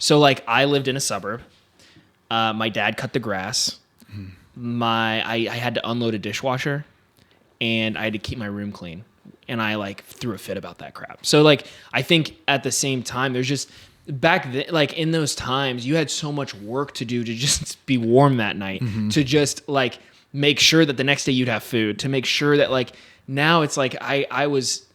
So like I lived in a suburb. My dad cut the grass. I had to unload a dishwasher, and I had to keep my room clean. And I like threw a fit about that crap. So like I think at the same time, there's just back then, like in those times, you had so much work to do to just be warm that night, to just like make sure that the next day you'd have food, to make sure that like now it's like it was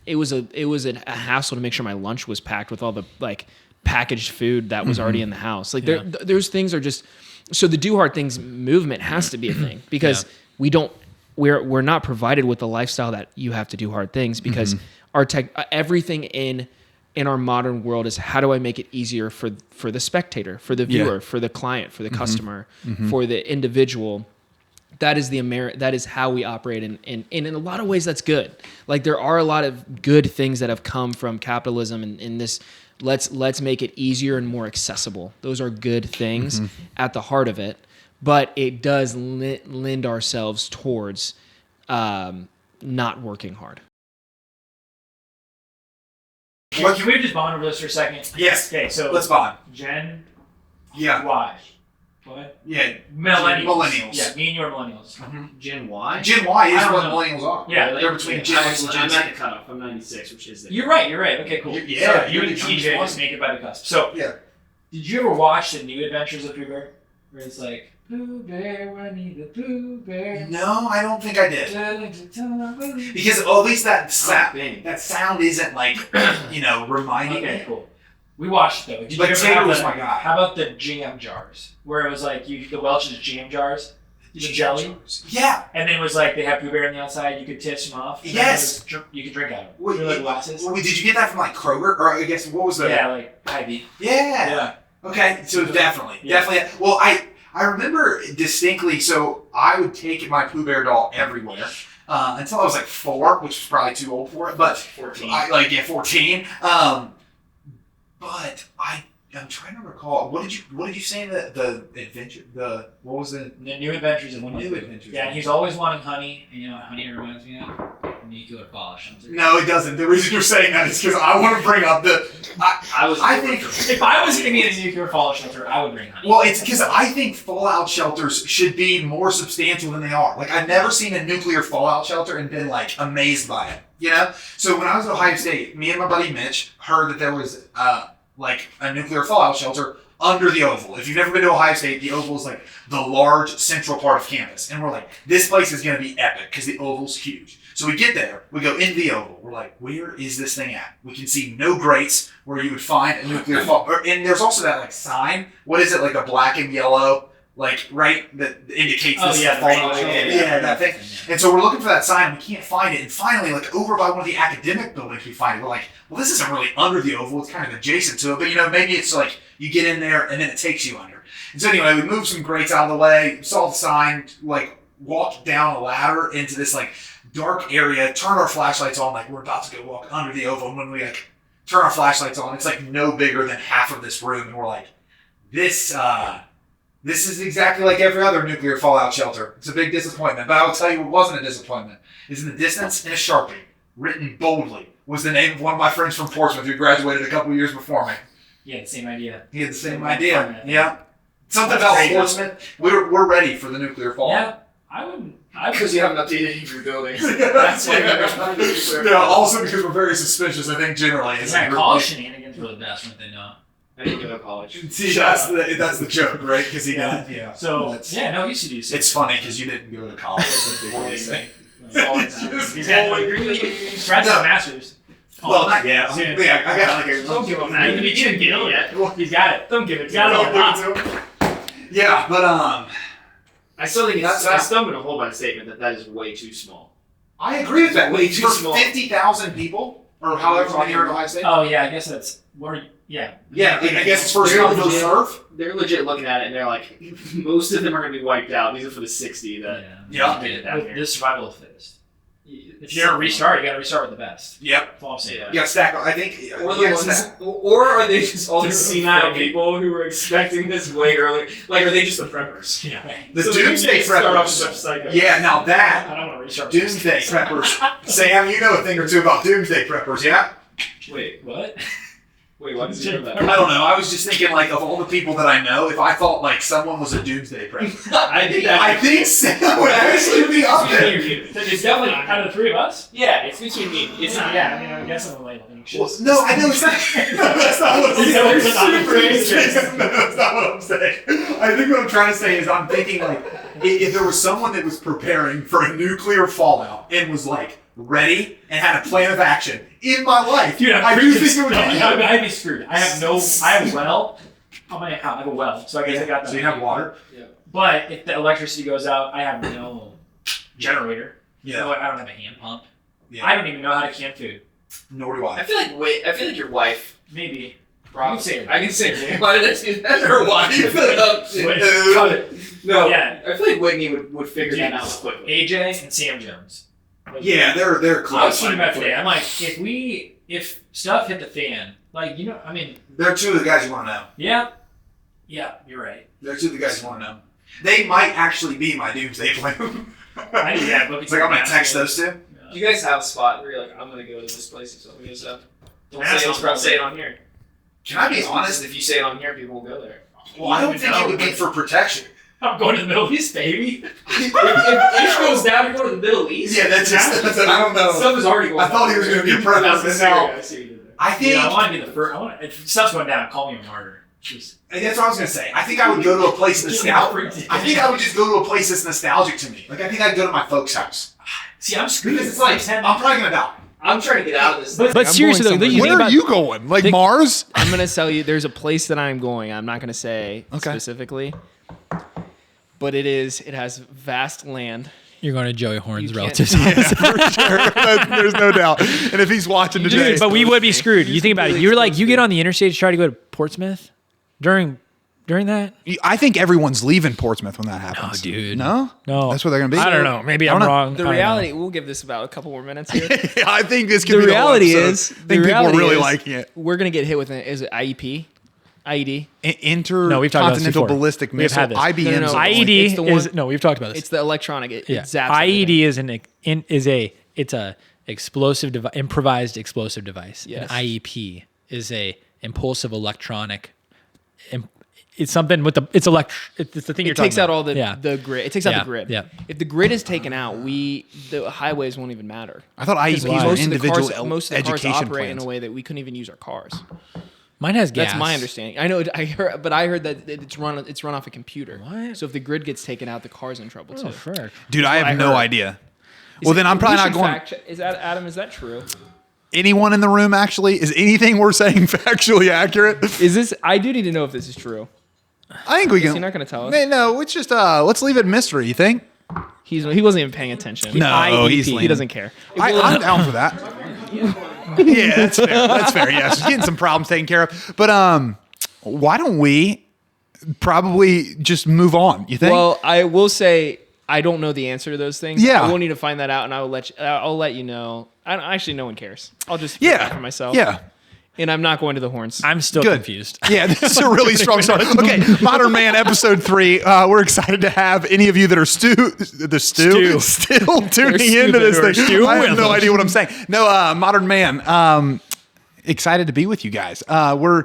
a hassle to make sure my lunch was packed with all the like packaged food that was already in the house. Like those things are just, so the do hard things movement has to be a thing because we're not provided with the lifestyle that you have to do hard things because everything in our modern world is how do I make it easier for the spectator, for the viewer, for the client, for the customer, for the individual. That is how we operate, and in a lot of ways that's good. Like there are a lot of good things that have come from capitalism and in this. Let's make it easier and more accessible. Those are good things at the heart of it, but it does lend ourselves towards not working hard. Can we just bond over this for a second? Yes. Okay, so let's bond. Gen Yeah. Y. What? Yeah. Millennials. Yeah, me and you are millennials. Gen Y? Gen Y is what millennials are. Yeah. They're between Gen X and Gen I'm Z. at the cutoff. I'm 96, which is it. You're right. Okay, cool. Yeah. So you and TJ just make it by the cusp. So yeah. Did you ever watch the New Adventures of Pooh Bear? Where it's like, Pooh Bear, Winnie the Pooh Bear. No, I don't think I did. Because at least that sound isn't like, reminding me. Okay, cool. We watched it though. Did you But ever Taylor have was my guy. How about the jam jars? Where it was like the Welch's jam jars, the jelly, Yeah. and then it was like they have Pooh Bear on the outside. You could tips them off. Yes. You could drink out of them. Wait, Like glasses. Wait, did you get that from like Kroger, or I guess what was the? Yeah, like Ivy. Yeah. Okay, so definitely. Well, I remember distinctly. So I would take my Pooh Bear doll everywhere until I was like 4, which was probably too old for it. But 14. 14. But I'm trying to recall. What did you say the adventure? What was the New Adventures of Winnie the Pooh. Adventures? Yeah, and he's always wanting honey. And you know what honey reminds me of? Nuclear polish. No, it doesn't. The reason you're saying that is because I want to bring up I think if I was going to be in a nuclear fallout shelter, I would bring honey. Well, it's because I think fallout shelters should be more substantial than they are. Like I've never seen a nuclear fallout shelter and been like amazed by it. You know? So when I was at Ohio State, me and my buddy Mitch heard that there was like a nuclear fallout shelter under the Oval. If you've never been to Ohio State, the Oval is like the large central part of campus. And we're like, this place is going to be epic because the Oval's huge. So we get there, we go into the Oval. We're like, where is this thing at? We can see no grates where you would find a nuclear fallout. And there's also that like sign. What is it? Like the black and yellow, like right that indicates this fallout shelter. Yeah, that thing. And so we're looking for that sign. We can't find it. And finally, like over by one of the academic buildings, we find it. We're like, well, this isn't really under the Oval. It's kind of adjacent to it. But maybe it's like you get in there and then it takes you under. And so anyway, we moved some grates out of the way, saw the sign, like walked down a ladder into this like dark area, turned our flashlights on, like we're about to go walk under the Oval. And when we like turn our flashlights on, it's like no bigger than half of this room. And we're like, this is exactly like every other nuclear fallout shelter. It's a big disappointment. But I will tell you what wasn't a disappointment. Is in the distance in a Sharpie, written boldly, was the name of one of my friends from Portsmouth who graduated a couple years before me. He had the same idea. Yeah. Something about Portsmouth. We're ready for the nuclear fallout. Yeah, I wouldn't. Because you haven't updated any of your buildings. That's why Yeah, also because we're very suspicious, I think, generally. College shenanigans were the best, weren't they? No. I didn't go to college. See, that's the joke, right? Because he got, yeah. So, no, he used to do so. It's funny because you didn't go to college. That's what they say. He's got a master's. Well, not yet. Yeah, I got like a... Don't give him that. He didn't get it yet. He's got it. Don't give it. He's got it. Yeah, but I still think I still going to hold my statement that is way too small. I agree with that. Way too small. 50,000 people, or however many are at Ohio State. Oh yeah, I guess that's Yeah, I guess it's first come first serve. They're legit looking at it and they're like, most of them are going to be wiped out. These are for the 60 that made it down here. This survival of the fittest. If you're gonna restart, you gotta restart with the best. Yep. That's all I'm saying. You gotta stack. I think. Or are they just all these senile people who were expecting this way early? Like, are they just the preppers? Yeah. The Doomsday Preppers. Yeah, now that I don't want to restart. Doomsday Preppers. Sam, you know a thing or two about Doomsday Preppers, yeah? Wait, what? Wait, why did you do that? I don't know. I was just thinking, like, of all the people that I know, if I thought like someone was a doomsday prepper, I think Sam would actually be up there. It's definitely out of the three of us. Yeah, it's between me. It's not. Yeah, I mean, I'm guessing I'm like anxious. Well, no, I know it's not. That's not what I'm saying. No, that's not what I'm saying. I think what I'm trying to say is I'm thinking like if there was someone that was preparing for a nuclear fallout and was like ready and had a plan of action in my life, dude, I do think it would be. I'd be screwed. I have a well. On my account, I have a well, so I guess I got that. So you have water. Yeah. But if the electricity goes out, I have no generator. Yeah. So I don't have a hand pump. Yeah. I don't even know how to can food. Nor do I. I feel like your wife. Maybe. Probably. I can say her name. Why did I do that? Her wife. Cut it. No. Yeah. I feel like Whitney would figure that out quickly. AJ and Sam Jones. Yeah, they're I was close. thinking about today. I'm like, if stuff hit the fan, like, I mean. They're two of the guys you want to know. Yeah. Yeah, you're right. They're two of the guys you want to know. They might actually be my doomsday plan. I need that book. It's like I'm gonna text those two. Do you guys have a spot where you're like, I'm gonna go to this place if something goes up? Don't say it on here. Can I be honest? If you say it on here, people will go there. Well, I don't think it would be for protection. I'm going to the Middle East, baby. if Ish goes down, you're going to the Middle East? Yeah, that's I don't know. Stuff is already going I thought he was going to be a prepper, but now I think I want to be the first. If stuff's going down, call me a martyr. And that's what I was going to say. I think I would go to a place nostalgic. I think I would just go to a place that's nostalgic to me. Like I think I'd go to my folks' house. See, I'm screwed. Because it's like I'm probably going to die. I'm trying to get out of this. But seriously though, where are you going? Like Mars? I'm going to tell you, there's a place that I'm going. I'm not going to say specifically. But it has vast land. You're going to Joey Horn's You relatives. Yeah, for sure. There's no doubt. And if he's watching today, Dude, but we would be screwed. You think about it. You're like, you get on the interstate to try to go to Portsmouth during that? I think everyone's leaving Portsmouth when that happens. No, dude. No? No. That's where they're going to be? I don't know. Maybe I'm I don't know. wrong. The reality, we'll give this about a couple more minutes here. I think this could The be reality the is, I think people are really liking it. We're going to get hit with an IEP? IED? No, we've talked about this Intercontinental before. ballistic We've missile. had this. IBM. No. IED It's the one- is no. We've talked about this. It's the electronic. It zaps IED everything. is a explosive improvised explosive device. Yes. An IEP is a impulsive electronic. It's something with it's the thing you're It talking takes out about. all the grid. It takes out the grid. Yeah. If the grid is taken out, the highways won't even matter. I thought IEPs were Most of the individual cars, most of the cars education operate in plans. a way that we couldn't even use our cars. Mine has gas. That's my understanding. I know. I heard that it's run off a computer. What? So if the grid gets taken out, the car's in trouble too. Oh, frick. Dude, I have no heard. idea. Well, then I'm probably not going. Is that Adam? Is that true? Anyone in the room actually? Is anything we're saying factually accurate? Is this? I do need to know if this is true. I think we can. Is he not going to tell us? No, it's just let's leave it mystery. You think? He wasn't even paying attention. No, IEP, he's he leaning. doesn't care. I'm down for that. Yeah, that's fair. That's fair. Yes, just getting some problems taken care of. But why don't we probably just move on? You think? Well, I will say I don't know the answer to those things. Yeah. I will need to find that out, and I'll let you know. Actually, no one cares. I'll just figure it out for myself. Yeah. And I'm not going to the horns. I'm still Good. confused. Yeah, this is a really strong start. Okay, Modern Man episode 3. We're excited to have any of you that are still tuning into this thing. I have no idea what I'm saying. No, Modern Man. Excited to be with you guys. We're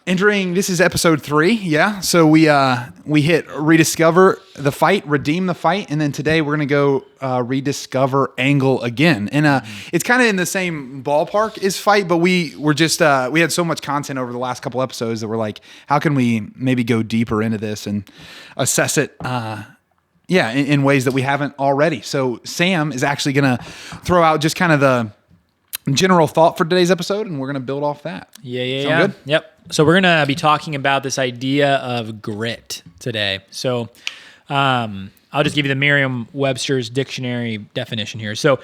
entering. This is episode 3. Yeah, so we hit rediscover the fight, redeem the fight, and then today we're gonna go rediscover angle again. And it's kind of in the same ballpark as fight, but we had so much content over the last couple episodes that we're like, how can we maybe go deeper into this and assess it? In ways that we haven't already. So Sam is actually gonna throw out just kind of the general thought for today's episode, and we're going to build off that. Yeah. Sound good? Yep. So we're going to be talking about this idea of grit today. So I'll just give you the Merriam-Webster's dictionary definition here. So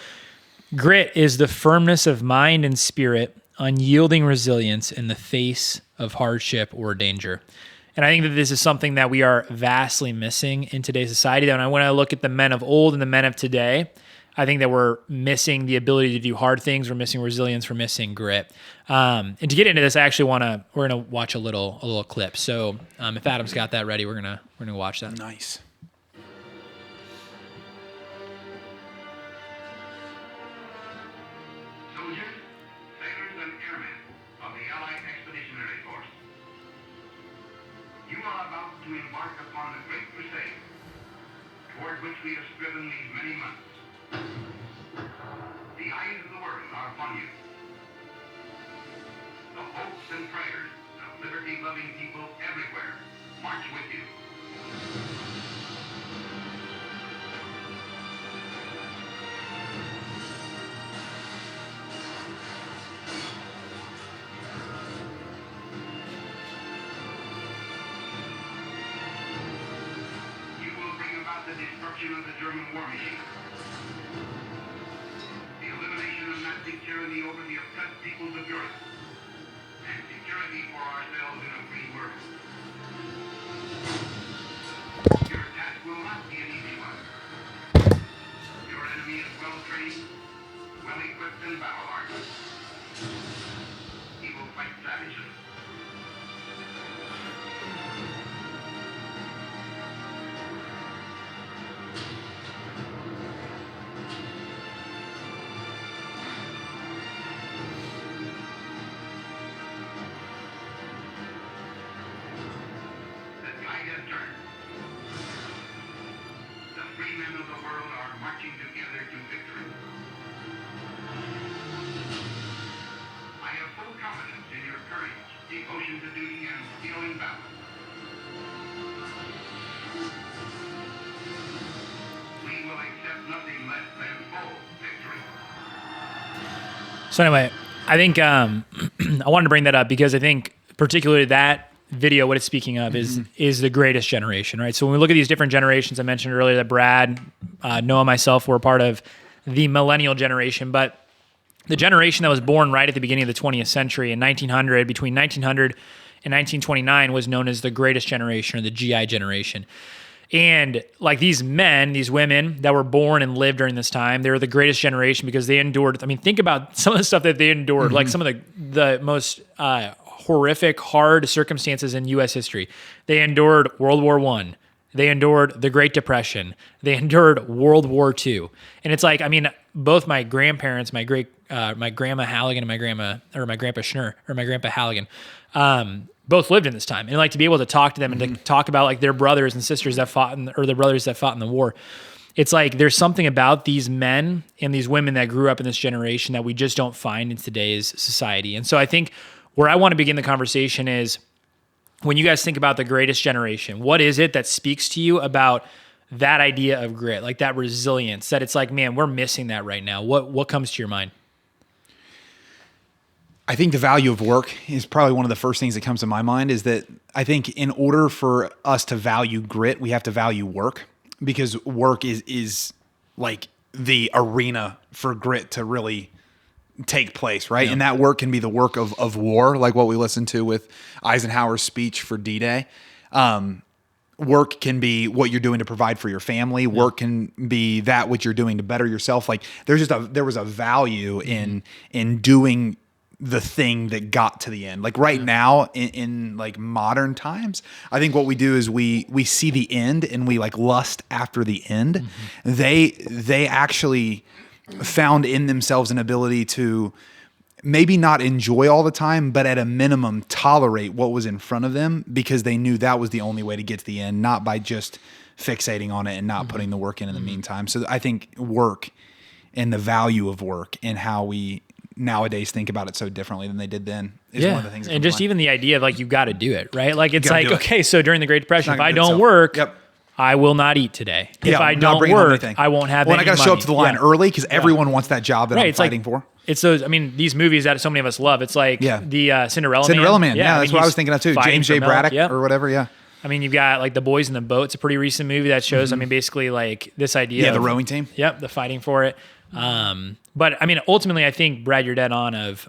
grit is the firmness of mind and spirit, unyielding resilience in the face of hardship or danger. And I think that this is something that we are vastly missing in today's society. And when I look at the men of old and the men of today, I think that we're missing the ability to do hard things. We're missing resilience. We're missing grit. And to get into this, I actually we're gonna watch a little clip. So if Adam's got that ready, we're gonna watch that. Nice. Soldiers, sailors, and airmen of the to embark upon the great crusade toward which we have striven these many months. The eyes of the world are upon you. The hopes and prayers of liberty-loving people everywhere march with you. You will bring about the destruction of the German war machine. The elimination of Nazi tyranny over the oppressed peoples of Europe. And security for ourselves in a free world. Your task will not be an easy one. Your enemy is well trained, well equipped, and battle hardened. He will fight savagely. The tide has turned. The free men of the world are marching together to victory. I have full confidence in your courage, devotion to duty, and skill in battle. We will accept nothing less than full victory. So anyway, I think I wanted to bring that up because I think particularly that video, what it's speaking of is the greatest generation, right? So when we look at these different generations, I mentioned earlier that Brad, Noah, and myself were part of the millennial generation, but the generation that was born right at the beginning of the 20th century in 1900, between 1900 and 1929 was known as the greatest generation or the GI generation. And like these men, these women that were born and lived during this time, they were the greatest generation because they endured. I mean, think about some of the stuff that they endured, like some of the most horrific, hard circumstances in U.S. history. They endured World War I. They endured the Great Depression. They endured World War II. And it's like, I mean, both my grandparents, my grandma Halligan and my grandpa Schnur, or my grandpa Halligan, both lived in this time. And like to be able to talk to them and to talk about like their brothers and sisters that fought or their brothers that fought in the war. It's like there's something about these men and these women that grew up in this generation that we just don't find in today's society. And so I think where I want to begin the conversation is when you guys think about the greatest generation, what is it that speaks to you about that idea of grit, like that resilience, that it's like, man, we're missing that right now? What comes to your mind? I think the value of work is probably one of the first things that comes to my mind. Is that I think in order for us to value grit, we have to value work, because work is like the arena for grit to really take place, right? Yeah. And that work can be the work of war, like what we listened to with Eisenhower's speech for D-Day. Work can be what you're doing to provide for your family. Work can be that which you're doing to better yourself. Like there was a value in doing the thing that got to the end. Like right now in like modern times, I think what we do is we see the end and we like lust after the end. They actually found in themselves an ability to maybe not enjoy all the time, but at a minimum tolerate what was in front of them, because they knew that was the only way to get to the end, not by just fixating on it and not putting the work in the meantime. So I think work and the value of work and how we nowadays think about it so differently than they did then is one of the things. And just even the idea of like, you've got to do it, right? Like it's like, okay, so during the Great Depression, if I don't work, I will not eat today. If I don't work, I won't have any money. I got to show up to the line early because everyone wants that job that I'm fighting for. It's those, I mean, these movies that so many of us love. It's like the Cinderella Man. Yeah, that's what I was thinking of too. James J. Braddock or whatever, I mean, you've got like The Boys in the Boat. It's a pretty recent movie that shows, I mean, basically like this idea of the rowing team. Yep, the fighting for it. But I mean, ultimately, I think, Brad, you're dead on of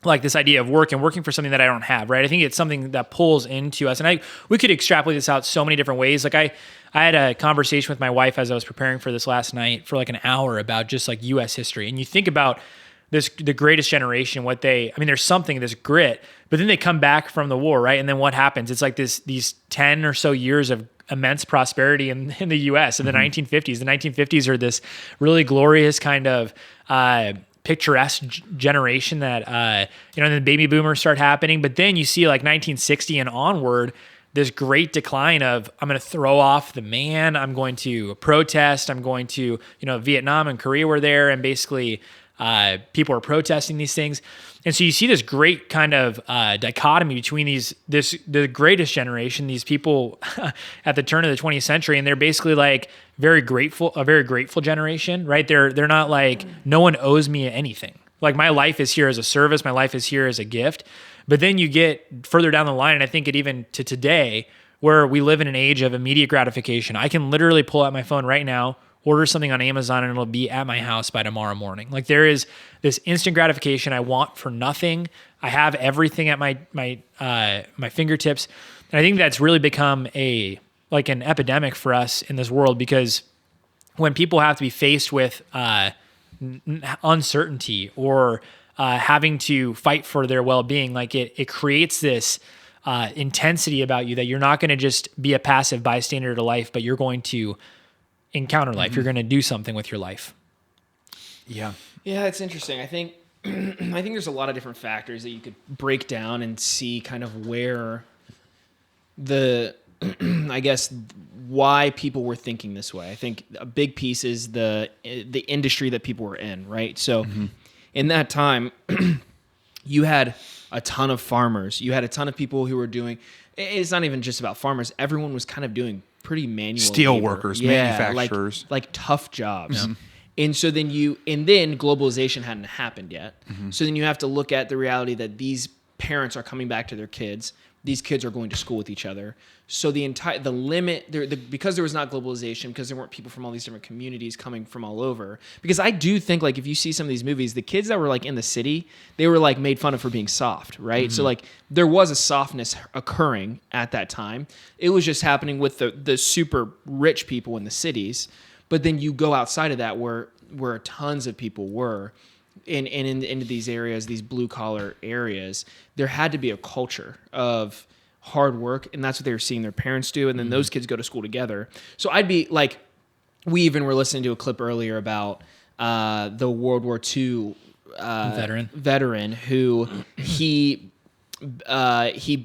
like this idea of working for something that I don't have, right? I think it's something that pulls into us. And we could extrapolate this out so many different ways. Like I had a conversation with my wife as I was preparing for this last night for like an hour about just like U.S. history. And you think about the greatest generation, there's something, this grit, but then they come back from the war, right? And then what happens? It's like these 10 or so years of immense prosperity in the U.S. in the 1950s. The 1950s are this really glorious kind of picturesque generation that, and then baby boomers start happening. But then you see like 1960 and onward, this great decline of, I'm going to throw off the man, I'm going to protest, I'm going to, Vietnam and Korea were there, and basically people are protesting these things. And so you see this great kind of dichotomy between the greatest generation, these people at the turn of the 20th century, and they're basically like a very grateful generation, right? They're not like, no one owes me anything. Like, my life is here as a service, my life is here as a gift. But then you get further down the line, and I think it even to today, where we live in an age of immediate gratification. I can literally pull out my phone right now, order something on Amazon, and it'll be at my house by tomorrow morning. Like, there is this instant gratification I want for nothing. I have everything at my fingertips. And I think that's really become an epidemic for us in this world, because when people have to be faced with uncertainty or having to fight for their well-being, like it creates this intensity about you that you're not going to just be a passive bystander to life, but you're going to encounter life. You're going to do something with your life. Yeah. Yeah, it's interesting. I think there's a lot of different factors that you could break down and see kind of where I guess why people were thinking this way. I think a big piece is the industry that people were in, right? So in that time, you had a ton of farmers. You had a ton of people who were doing, it's not even just about farmers. Everyone was kind of doing pretty manual steel labor. workers, manufacturers, like tough jobs. And so then globalization hadn't happened yet. So then you have to look at the reality that these parents are coming back to their kids. These kids are going to school with each other. So because there was not globalization, because there weren't people from all these different communities coming from all over. Because I do think, like, if you see some of these movies, the kids that were like in the city, they were like made fun of for being soft, right? So like there was a softness occurring at that time. It was just happening with the super rich people in the cities. But then you go outside of that where tons of people were. Into these areas, these blue collar areas, there had to be a culture of hard work, and that's what they were seeing their parents do. And then those kids go to school together. So I'd be like, we even were listening to a clip earlier about the World War II veteran who he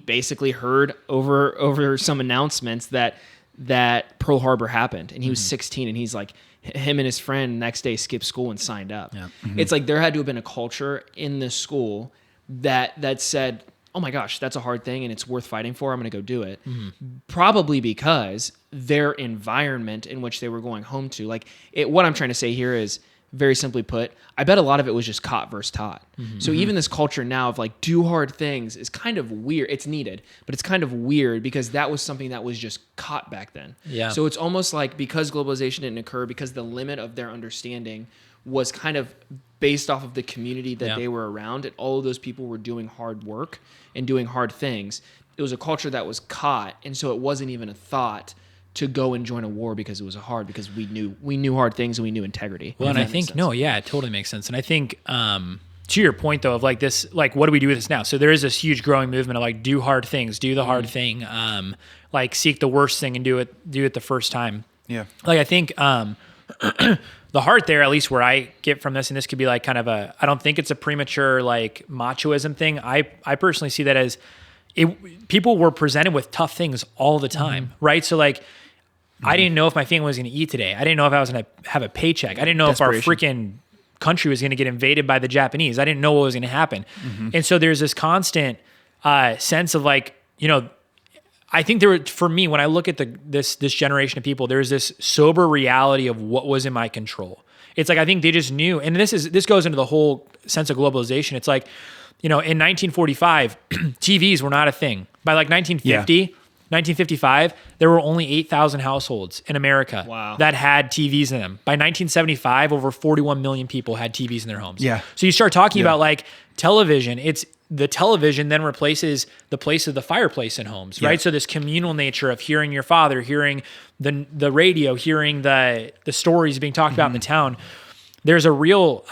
basically heard over some announcements that Pearl Harbor happened, and he was 16, and he's like, him and his friend next day skipped school and signed up. Yeah. It's like there had to have been a culture in this school that said, oh my gosh, that's a hard thing and it's worth fighting for. I'm going to go do it. Probably because their environment in which they were going home to, what I'm trying to say here is, very simply put, I bet a lot of it was just caught versus taught. So even this culture now of like, do hard things is kind of weird. It's needed, but it's kind of weird because that was something that was just caught back then. Yeah. So it's almost like, because globalization didn't occur, because the limit of their understanding was kind of based off of the community that they were around, and all of those people were doing hard work and doing hard things. It was a culture that was caught, and so it wasn't even a thought to go and join a war because it was hard, because we knew hard things and we knew integrity. Well, and I think, it totally makes sense. And I think, to your point though, of like this, like, what do we do with this now? So there is this huge growing movement of like, do hard things, do the hard thing, like seek the worst thing and do it the first time. Yeah. Like, I think, the heart there, at least where I get from this, and this could be like kind of I don't think it's a premature like machoism thing. I personally see that as people were presented with tough things all the time, right? So like, I didn't know if my family was going to eat today. I didn't know if I was going to have a paycheck. I didn't know if our freaking country was going to get invaded by the Japanese. I didn't know what was going to happen. And so there's this constant sense of like, I think for me, when I look at this generation of people, there's this sober reality of what was in my control. It's like, I think they just knew, and this goes into the whole sense of globalization. It's like, in 1945, TVs were not a thing. By like 1955, there were only 8,000 households in America that had TVs in them. By 1975, over 41 million people had TVs in their homes. Yeah. So you start talking about like television. It's the television then replaces the place of the fireplace in homes, right? So this communal nature of hearing your father, hearing the radio, hearing the stories being talked about in the town. There's a real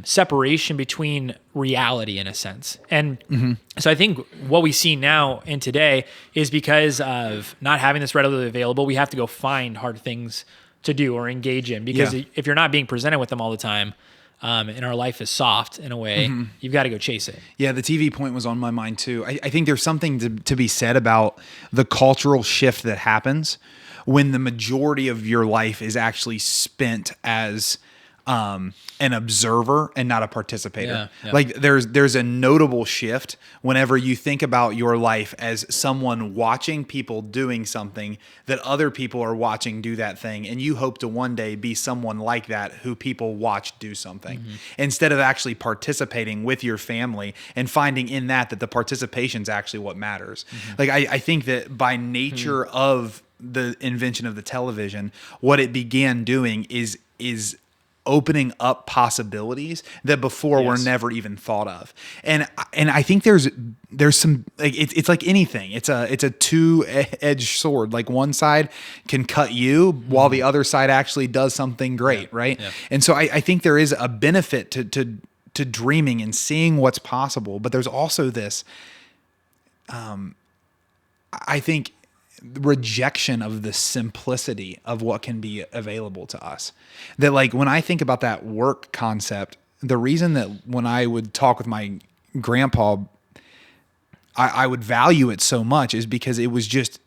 separation between reality in a sense. And so I think what we see now and today is because of not having this readily available, we have to go find hard things to do or engage in, because if you're not being presented with them all the time, and our life is soft in a way, you've got to go chase it. Yeah, the TV point was on my mind too. I think there's something to be said about the cultural shift that happens when the majority of your life is actually spent as an observer and not a participator. Yeah. Like there's a notable shift whenever you think about your life as someone watching people doing something that other people are watching do that thing, and you hope to one day be someone like that who people watch do something, instead of actually participating with your family and finding in that the participation is actually what matters. Like I think that by nature of the invention of the television, what it began doing is opening up possibilities that before were never even thought of. And I think there's some, like, it's like anything. It's a two-edged sword. Like one side can cut you while the other side actually does something great. Right. Yeah. And so I think there is a benefit to dreaming and seeing what's possible, but there's also this, I think, rejection of the simplicity of what can be available to us. That, like, when I think about that work concept, the reason that when I would talk with my grandpa, I would value it so much is because it was just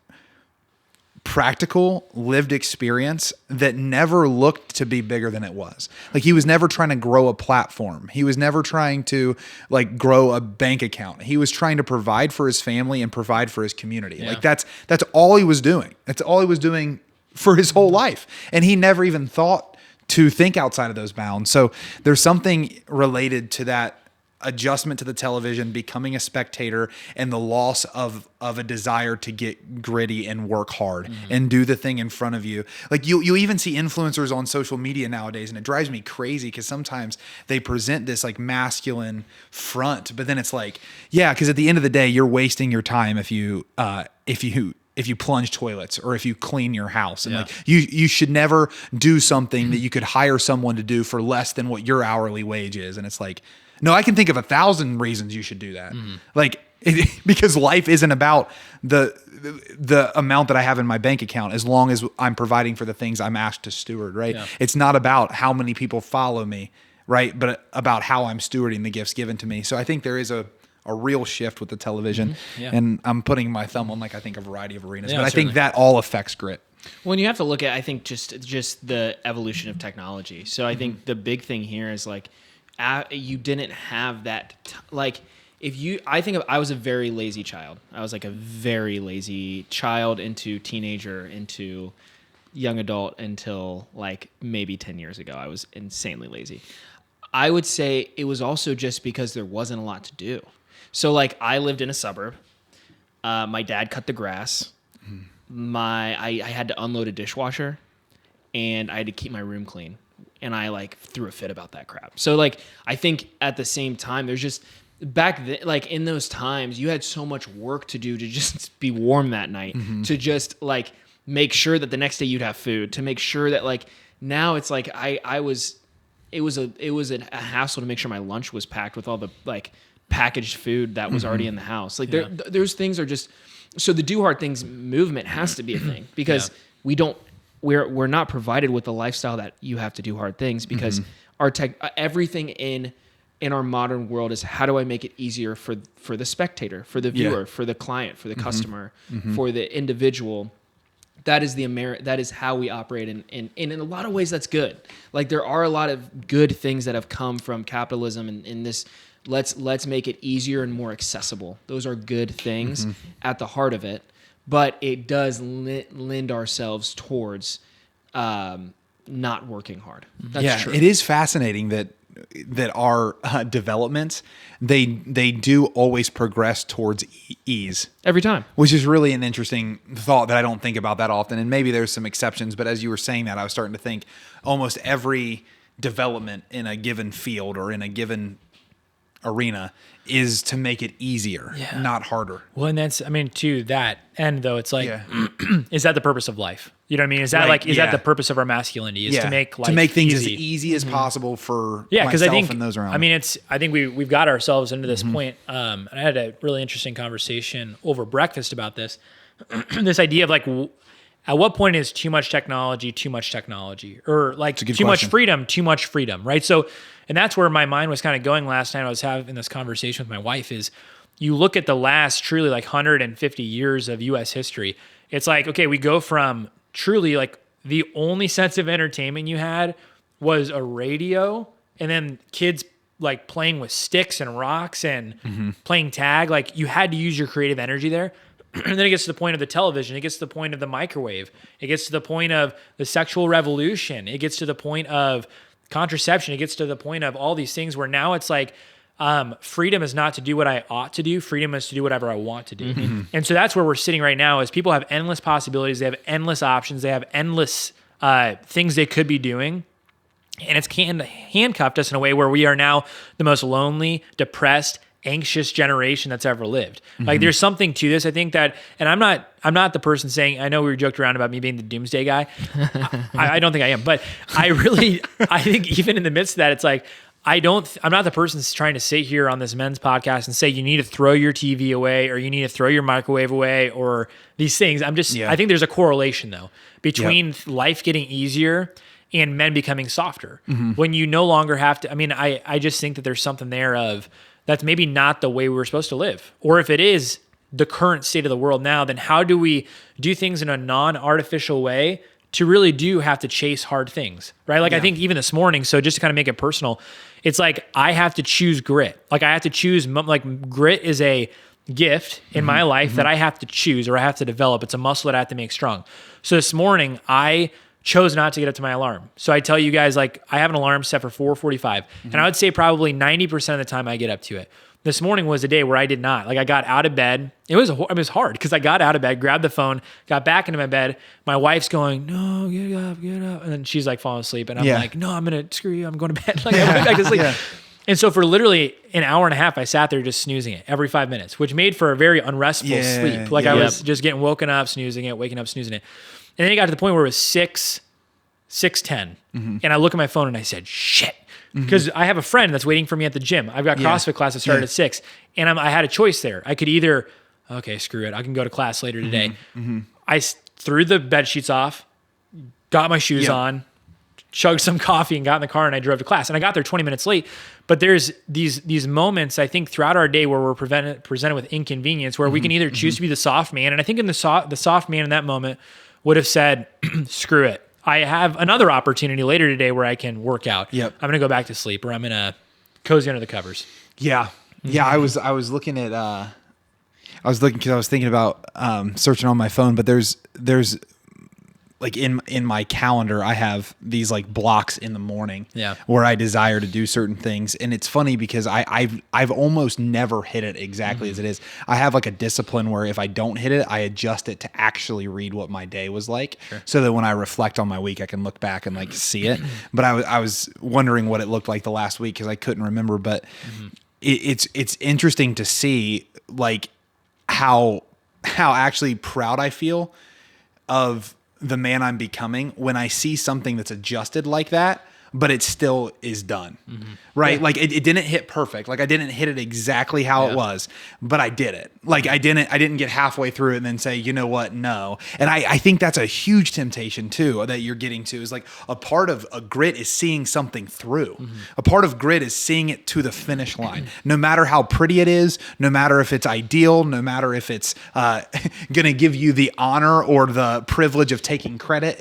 practical lived experience that never looked to be bigger than it was. Like, he was never trying to grow a platform. He was never trying to, like, grow a bank account. He was trying to provide for his family and provide for his community. Yeah. Like that's all he was doing. That's all he was doing for his whole life. And he never even thought to think outside of those bounds. So there's something related to that adjustment to the television, becoming a spectator, and the loss of a desire to get gritty and work hard and do the thing in front of you. Like you even see influencers on social media nowadays, and it drives me crazy because sometimes they present this like masculine front, but then it's like, yeah, because at the end of the day, you're wasting your time if you plunge toilets or if you clean your house. And like you should never do something that you could hire someone to do for less than what your hourly wage is. And it's like, no, I can think of 1,000 reasons you should do that. Like, because life isn't about the amount that I have in my bank account, as long as I'm providing for the things I'm asked to steward, right? Yeah. It's not about how many people follow me, right? But about how I'm stewarding the gifts given to me. So I think there is a real shift with the television. And I'm putting my thumb on, like, I think a variety of arenas, but I think that all affects grit. Well, and you have to look at, I think, just the evolution of technology. So I think the big thing here is, like, you didn't have that, I was a very lazy child. I was like a very lazy child into teenager, into young adult, until like maybe 10 years ago. I was insanely lazy. I would say it was also just because there wasn't a lot to do. So, like, I lived in a suburb. My dad cut the grass. I had to unload a dishwasher, and I had to keep my room clean. And I, like, threw a fit about that crap. So, like, I think at the same time, there's just, back then, like, in those times, you had so much work to do to just be warm that night, to just, like, make sure that the next day you'd have food, to make sure that, like, now it's like it was a hassle to make sure my lunch was packed with all the, like, packaged food that was already in the house. Like, those things are just, so the do hard things movement has to be a thing, because we're not provided with the lifestyle that you have to do hard things, because our everything in our modern world is, how do I make it easier for the spectator, for the viewer, for the client, for the customer, for the individual. That is how we operate, and in a lot of ways that's good. Like, there are a lot of good things that have come from capitalism, and in this, let's make it easier and more accessible. Those are good things at the heart of it. But it does lend ourselves towards not working hard. That's true. It is fascinating that our developments, they do always progress towards ease Every time. which is really an interesting thought that I don't think about that often. And maybe there's some exceptions, but as you were saying that, I was starting to think almost every development in a given field or in a given arena is to make it easier, not harder. Well, and that's, I mean, to that end though, it's like, is that the purpose of life? You know what I mean? Is that that the purpose of our masculinity, is to make life things easy. as easy as possible for because I think, and those around. I mean, I think we've got ourselves into this point. And I had a really interesting conversation over breakfast about this, this idea of, like, at what point is too much technology, or like too much freedom, right? So, and that's where my mind was kind of going last night. I was having this conversation with my wife is you look at the last truly like 150 years of US history. It's like, okay, we go from truly like the only sense of entertainment you had was a radio, and then kids like playing with sticks and rocks and playing tag. Like you had to use your creative energy there. And then it gets to the point of the television. It gets to the point of the microwave. It gets to the point of the sexual revolution. It gets to the point of contraception. It gets to the point of all these things where now it's like, freedom is not to do what I ought to do. Freedom is to do whatever I want to do. And so that's where we're sitting right now is people have endless possibilities. They have endless options. They have endless things they could be doing. And it's handcuffed us in a way where we are now the most lonely, depressed, anxious generation that's ever lived. Like there's something to this. I think that, and I'm not the person saying, I know we were joked around about me being the doomsday guy. I don't think I am, but I think even in the midst of that, it's like, I'm not the person that's trying to sit here on this men's podcast and say you need to throw your TV away or you need to throw your microwave away or these things. I think there's a correlation though between life getting easier and men becoming softer. When you no longer have to, I just think that there's something there of that's maybe not the way we were supposed to live. Or if it is the current state of the world now, then how do we do things in a non-artificial way to really do have to chase hard things, right? Like I think even this morning, so just to kind of make it personal, it's like I have to choose grit. Like I have to choose, like grit is a gift in my life that I have to choose or I have to develop. It's a muscle that I have to make strong. So this morning, I chose not to get up to my alarm. So I tell you guys, like I have an alarm set for 4:45, and I would say probably 90% of the time I get up to it. This morning was a day where I did not. Like I got out of bed. It was hard because I got out of bed, grabbed the phone, got back into my bed. My wife's going, "No, get up," and then she's like falling asleep, and I'm like, "No, I'm gonna screw you. I'm going to bed." Like I went back to sleep. And so for literally an hour and a half, I sat there just snoozing it every 5 minutes, which made for a very unrestful sleep. Like I was just getting woken up, snoozing it, waking up, snoozing it. And then it got to the point where it was 6:10, and I look at my phone and I said, "Shit," because I have a friend that's waiting for me at the gym. I've got CrossFit class that started at 6, and I had a choice there. I could either, okay, screw it, I can go to class later today. I threw the bed sheets off, got my shoes on, chugged some coffee, and got in the car, and I drove to class. And I got there 20 minutes late. But there's these moments, I think, throughout our day where we're presented with inconvenience, where we can either choose to be the soft man, and I think in the soft man in that moment would have said, "Screw it. I have another opportunity later today where I can work out. I'm going to go back to sleep, or I'm going to cozy under the covers." Yeah. I was looking at, because I was thinking about searching on my phone, but there's like in my calendar, I have these like blocks in the morning where I desire to do certain things. And it's funny because I've almost never hit it exactly as it is. I have like a discipline where if I don't hit it, I adjust it to actually read what my day was like, so that when I reflect on my week, I can look back and like see it. But I was wondering what it looked like the last week because I couldn't remember. But it's interesting to see like how actually proud I feel of the man I'm becoming when I see something that's adjusted like that, but it still is done. Right? Like it didn't hit perfect. Like I didn't hit it exactly how it was, but I did it. Like I didn't get halfway through it and then say, you know what? No. And I think that's a huge temptation too, that you're getting to, is like a part of a grit is seeing something through. A part of grit is seeing it to the finish line. No matter how pretty it is, no matter if it's ideal, no matter if it's going to give you the honor or the privilege of taking credit,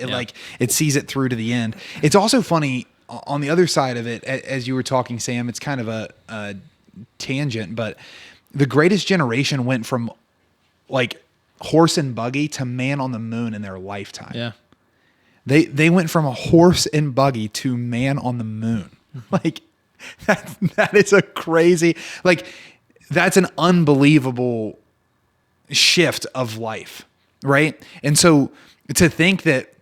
it sees it through to the end. It's also funny, on the other side of it, as you were talking, Sam, it's kind of a tangent, but the greatest generation went from like horse and buggy to man on the moon in their lifetime. Yeah. They went from a horse and buggy to man on the moon. Like that is a crazy, like that's an unbelievable shift of life. Right. And so to think that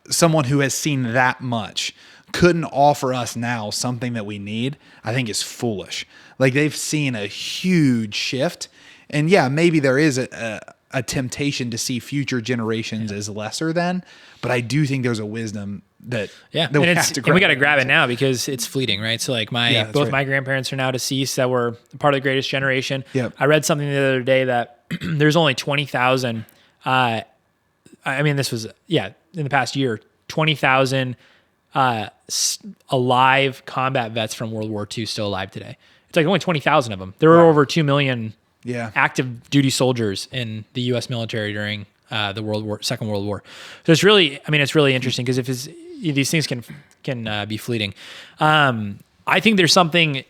someone who has seen that much couldn't offer us now something that we need, I think is foolish. Like they've seen a huge shift, and maybe there is a temptation to see future generations as lesser than, but I do think there's a wisdom that we have to grab. And we got to grab it now because it's fleeting, right? So like my grandparents are now deceased that were part of the greatest generation. I read something the other day that there's only 20,000 I mean, this was, in the past year, 20,000 alive combat vets from World War II still alive today. It's like only 20,000 of them. There were over 2 million active duty soldiers in the U.S. military during the Second World War. So it's really interesting because these things can be fleeting. I think there's something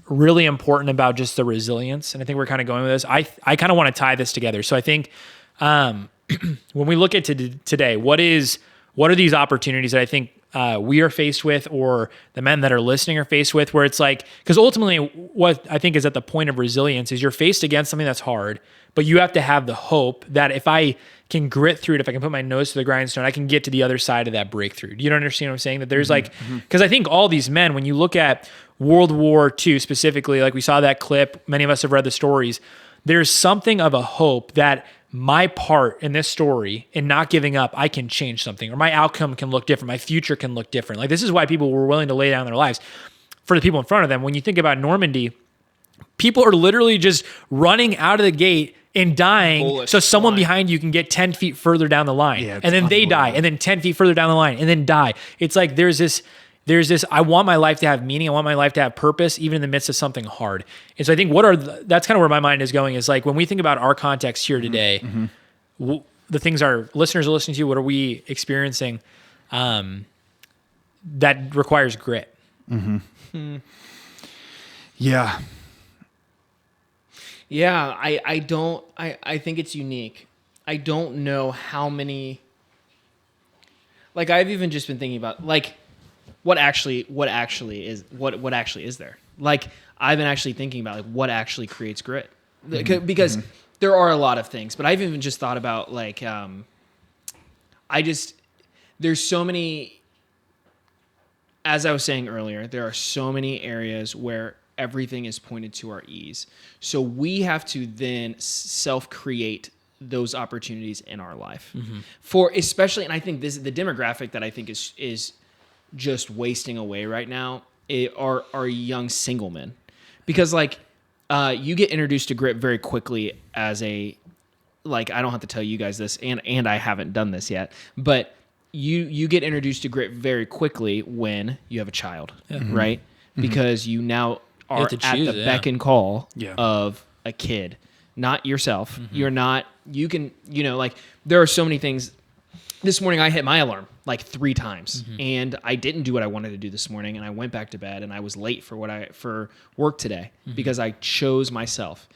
really important about just the resilience, and I think we're kind of going with this. I kind of want to tie this together. So I think when we look at today, what are these opportunities that I think we are faced with, or the men that are listening are faced with, where it's like, because ultimately what I think is at the point of resilience is you're faced against something that's hard, but you have to have the hope that if I can grit through it, if I can put my nose to the grindstone, I can get to the other side of that breakthrough. Do you understand what I'm saying? That there's because I think all these men, when you look at World War II specifically, like we saw that clip, many of us have read the stories, there's something of a hope that my part in this story in not giving up, I can change something, or my outcome can look different. My future can look different. Like, this is why people were willing to lay down their lives for the people in front of them. When you think about Normandy, people are literally just running out of the gate and dying so someone behind you can get 10 feet further down the line. Yeah, and then they die, and then 10 feet further down the line, and then die. It's like there's this, I want my life to have meaning. I want my life to have purpose, even in the midst of something hard. And so I think that's kind of where my mind is going, is like, when we think about our context here today, the things our listeners are listening to, what are we experiencing that requires grit? Yeah. Yeah, I think it's unique. I don't know how many, like, I've even just been thinking about, like, what actually is there? Like, I've been actually thinking about, like, what actually creates grit, because there are a lot of things, but I've even just thought about, like, there's so many, as I was saying earlier, there are so many areas where everything is pointed to our ease. So we have to then self-create those opportunities in our life for, especially, and I think this is the demographic that I think is just wasting away right now, are young single men, because like you get introduced to grit very quickly as a, like, I don't have to tell you guys this, and I haven't done this yet, but you get introduced to grit very quickly when you have a child, right? Because you now are at the beck and call of a kid, not yourself. You're not, you can, like, there are so many things. This morning I hit my alarm like 3 times and I didn't do what I wanted to do this morning, and I went back to bed and I was late for work today because I chose myself.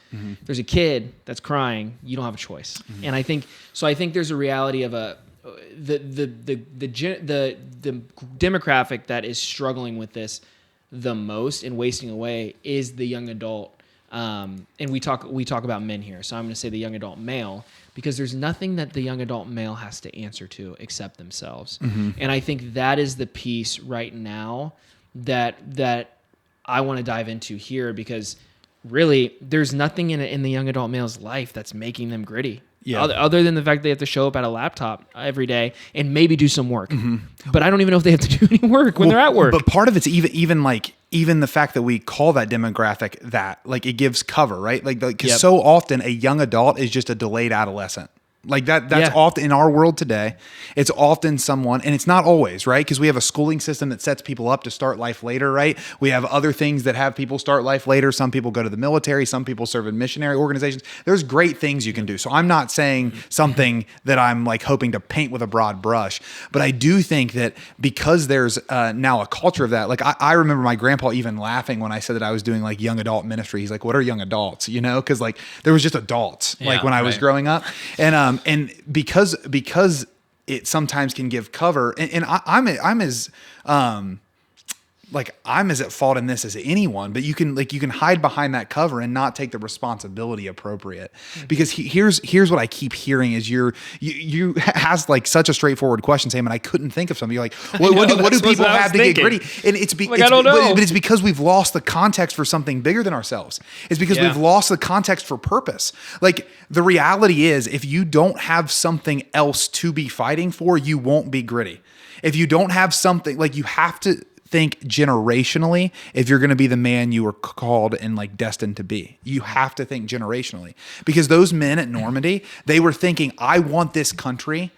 There's a kid that's crying, you don't have a choice. And I think there's a reality of the demographic that is struggling with this the most and wasting away is the young adult. And we talk about men here, so I'm going to say the young adult male, because there's nothing that the young adult male has to answer to except themselves. And I think that is the piece right now that I want to dive into here, because really there's nothing in the young adult male's life that's making them gritty. Other than the fact they have to show up at a laptop every day and maybe do some work. But I don't even know if they have to do any work when they're at work. But part of it's even the fact that we call that demographic that, like, it gives cover, right? Like, because so often a young adult is just a delayed adolescent. Like that's often in our world today. It's often someone, and it's not always, right? Because we have a schooling system that sets people up to start life later, right? We have other things that have people start life later. Some people go to the military. Some people serve in missionary organizations. There's great things you can do. So I'm not saying something that I'm like hoping to paint with a broad brush, but I do think that because there's now a culture of that. Like I remember my grandpa even laughing when I said that I was doing like young adult ministry. He's like, "What are young adults?" Because like there was just adults like when I was growing up, and because it sometimes can give cover, and I'm as at fault in this as anyone, but you can hide behind that cover and not take the responsibility appropriate. Because here's what I keep hearing is you ask like such a straightforward question, Sam, and I couldn't think of something. You're like, what do people have to get gritty? And I don't know. But it's because we've lost the context for something bigger than ourselves. It's because we've lost the context for purpose. Like the reality is, if you don't have something else to be fighting for, you won't be gritty. If you don't have something, like, you have to think generationally if you're going to be the man you were called and like destined to be. You have to think generationally, because those men at Normandy, they were thinking, I want this country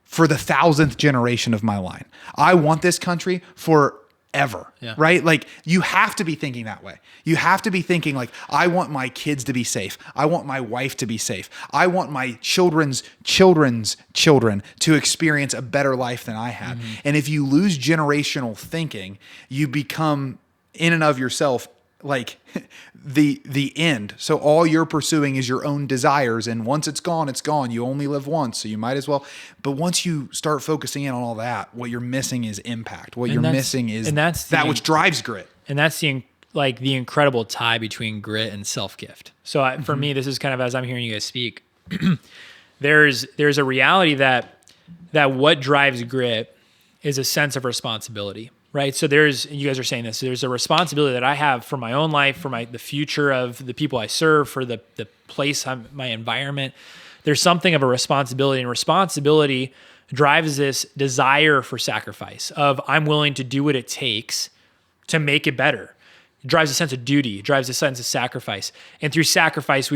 for the 1,000th generation of my line. I want this country forever, right? Like you have to be thinking that way. You have to be thinking like, I want my kids to be safe. I want my wife to be safe. I want my children's children's children to experience a better life than I had. And if you lose generational thinking, you become in and of yourself like the end. So all you're pursuing is your own desires. And once it's gone, it's gone. You only live once. So you might as well. But once you start focusing in on all that, what you're missing is impact. What you're missing is that which drives grit. And that's the incredible tie between grit and self-gift. So for me, this is kind of, as I'm hearing you guys speak, there's a reality that what drives grit is a sense of responsibility. Right. So you guys are saying this, there's a responsibility that I have for my own life, for the future of the people I serve, for the place, my environment. There's something of a responsibility, and responsibility drives this desire for sacrifice of I'm willing to do what it takes to make it better. It drives a sense of duty, it drives a sense of sacrifice. And through sacrifice,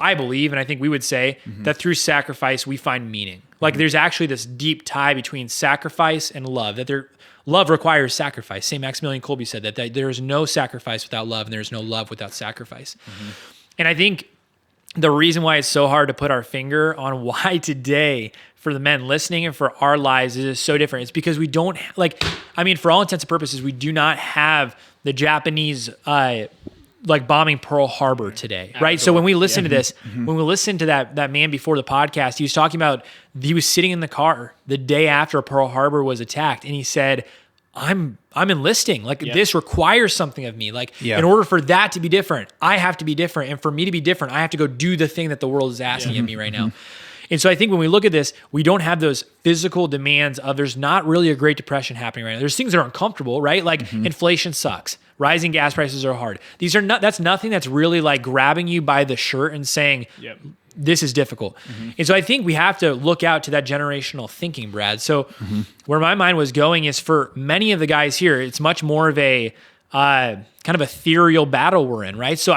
I believe, and I think we would say that through sacrifice, we find meaning. Like there's actually this deep tie between sacrifice and love, love requires sacrifice. St. Maximilian Kolbe said that there is no sacrifice without love, and there is no love without sacrifice. And I think the reason why it's so hard to put our finger on why today, for the men listening and for our lives, is so different. It's because we don't, for all intents and purposes, we do not have the Japanese bombing Pearl Harbor today, right? So when we listen to this, when we listen to that man before the podcast, he was talking about, he was sitting in the car the day after Pearl Harbor was attacked, and he said, I'm enlisting. This requires something of me. In order for that to be different, I have to be different. And for me to be different, I have to go do the thing that the world is asking of me right now. And so I think when we look at this, we don't have those physical demands of, there's not really a Great Depression happening right now. There's things that are uncomfortable, right? Inflation sucks. Rising gas prices are hard. That's nothing that's really grabbing you by the shirt and saying, this is difficult. And so I think we have to look out to that generational thinking, Brad. So where my mind was going is, for many of the guys here, it's much more of a kind of ethereal battle we're in, right? So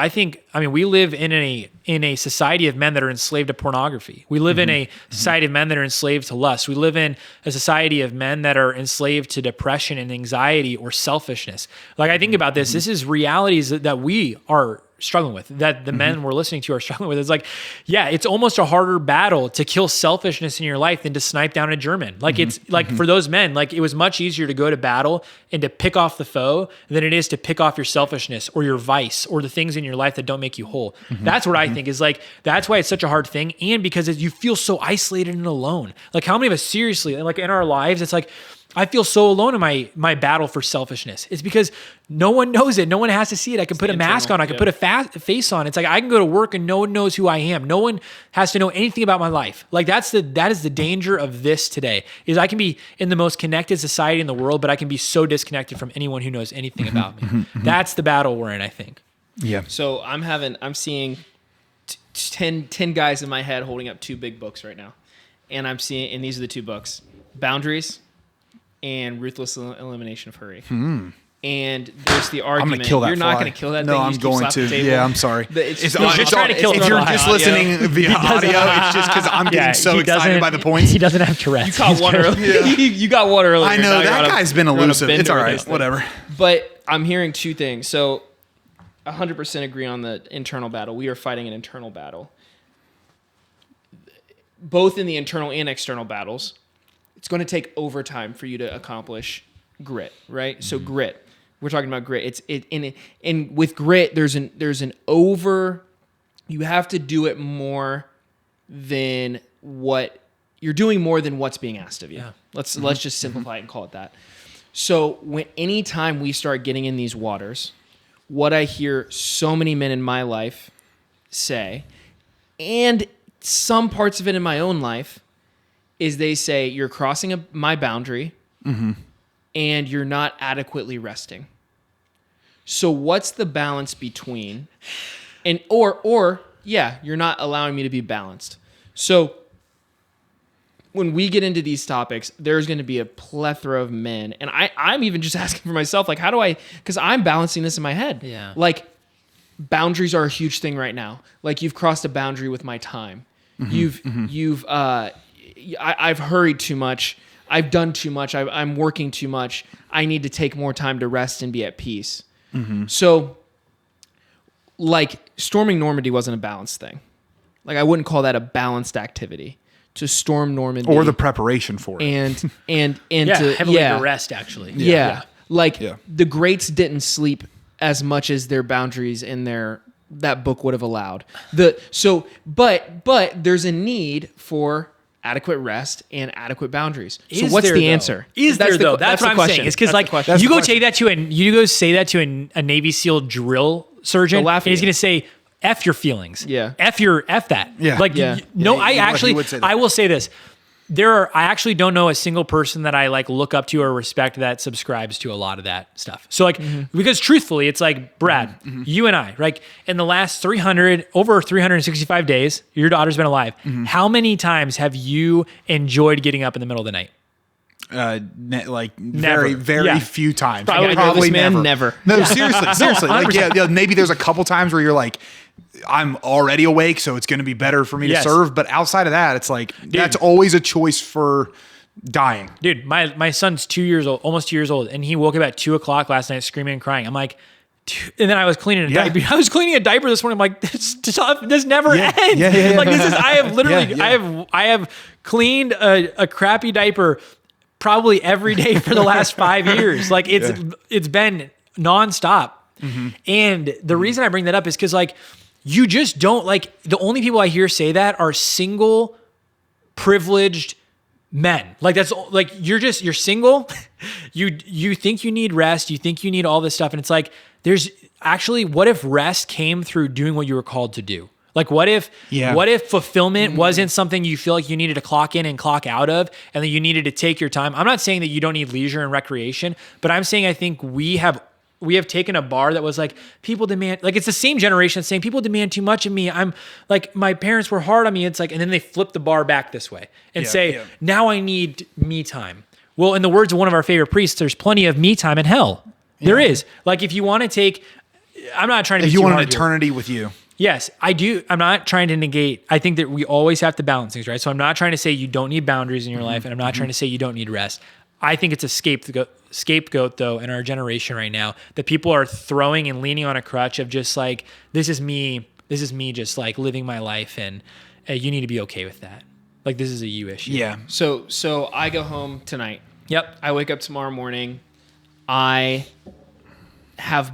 we live in a society of men that are enslaved to pornography. We live in a society of men that are enslaved to lust. We live in a society of men that are enslaved to depression and anxiety or selfishness. I think about this. This is realities that we are struggling with, that the men we're listening to are struggling with. It's it's almost a harder battle to kill selfishness in your life than to snipe down a German. It's for those men, it was much easier to go to battle and to pick off the foe than it is to pick off your selfishness or your vice or the things in your life that don't make you whole. That's what I think is that's why it's such a hard thing. And because you feel so isolated and alone. How many of us seriously, in our lives, it's I feel so alone in my battle for selfishness. It's because no one knows it. No one has to see it. I can put a mask on. I can put a face on. It's I can go to work and no one knows who I am. No one has to know anything about my life. That is the danger of this today, is I can be in the most connected society in the world, but I can be so disconnected from anyone who knows anything about me. That's the battle we're in, I think. Yeah. So I'm seeing 10 guys in my head holding up 2 big books right now. And and these are the 2 books: Boundaries and Ruthless Elimination of Hurry. And there's the argument. I'm going to kill that. You're not going to kill that no, thing. I'm going to. Yeah, I'm sorry. If you're just listening via audio, it's just because I'm getting so excited by the points. He doesn't have Tourette's. You caught one earlier. You got one earlier. I know. That guy's been elusive. It's all right. Whatever. But I'm hearing 2 things. So 100% agree on the internal battle. We are fighting an internal battle. Both in the internal and external battles, it's going to take overtime for you to accomplish grit, right? So grit, we're talking about grit. And with grit, there's an over. You have to do it more than what you're doing, more than what's being asked of you. Yeah. Let's just simplify it and call it that. So anytime we start getting in these waters, what I hear so many men in my life say, and some parts of it in my own life, is they say, you're crossing my boundary and you're not adequately resting. So what's the balance between, or you're not allowing me to be balanced. So when we get into these topics, there's going to be a plethora of men. And I'm even just asking for myself, how do I, because I'm balancing this in my head. Yeah. Boundaries are a huge thing right now. You've crossed a boundary with my time. You've I've hurried too much. I've done too much. I'm working too much. I need to take more time to rest and be at peace. So, like, storming Normandy wasn't a balanced thing. Like, I wouldn't call that a balanced activity to storm Normandy or the preparation for it. and Yeah, to heavily the rest actually. The greats didn't sleep as much as their boundaries in that book would have allowed. But there's a need for adequate rest and adequate boundaries. So what's the answer? That's what I'm saying. It's because like you go say that to a Navy SEAL drill surgeon, They'll laugh at and he's you. going to say, F your feelings. Yeah. F that. Yeah. Like, Yeah. I would say that. I will say this. I actually don't know a single person that I like look up to or respect that subscribes to a lot of that stuff. So like, because truthfully, it's like, Brad, you and I, like in the last over 365 days, your daughter's been alive. How many times have you enjoyed getting up in the middle of the night? Very, very Yeah. few times. Probably never. No, seriously. Like, yeah, maybe there's a couple times where you're like, I'm already awake, so it's going to be better for me to Yes. serve. But outside of that, it's like, that's always a choice for dying. Dude, my son's 2 years old, almost 2 years old, and he woke up at 2:00 last night screaming and crying. I'm like, dude. And then I was cleaning a diaper. I was cleaning a diaper this morning. I'm like, this never ends. Yeah. Like this is, I have literally, Yeah. I have cleaned a crappy diaper probably every day for the last 5 years. Like it's been nonstop. And the reason I bring that up is because like, you just don't like, the only people I hear say that are single, privileged men. Like that's like, you're single. You think you need rest. You think you need all this stuff. And it's like, there's actually, what if rest came through doing what you were called to do? Like what if fulfillment wasn't something you feel like you needed to clock in and clock out of, and then you needed to take your time? I'm not saying that you don't need leisure and recreation, but I'm saying I think we have taken a bar that was like, people demand, like it's the same generation saying people demand too much of me. I'm like, my parents were hard on me. It's like, and then they flip the bar back this way and say, now I need me time. Well, in the words of one of our favorite priests, there's plenty of me time in hell. There is. Like if you want to take, I'm not trying to be If you too want an hard here. eternity with you. Yes, I do. I'm not trying to negate. I think that we always have to balance things, right? So I'm not trying to say you don't need boundaries in your life, and I'm not trying to say you don't need rest. I think it's a scapegoat though in our generation right now that people are throwing and leaning on a crutch of just like, this is me just like living my life, and you need to be okay with that. Like this is a you issue. Yeah. So I go home tonight. Yep. I wake up tomorrow morning. I have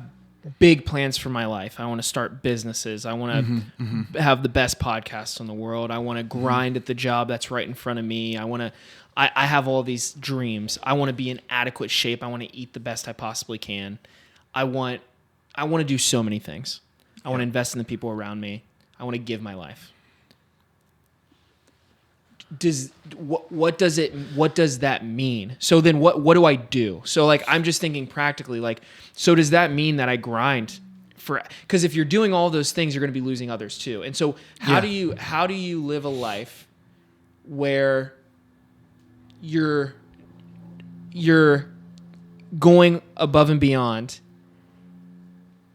big plans for my life. I want to start businesses. I want to have the best podcast in the world. I want to grind at the job that's right in front of me. I have all these dreams. I want to be in adequate shape. I want to eat the best I possibly can. I want to do so many things. I want to invest in the people around me. I want to give my life. What does that mean? So then what do I do? So like I'm just thinking practically, like, so does that mean that I grind for, because if you're doing all those things, you're going to be losing others too. And so how do you live a life where you're going above and beyond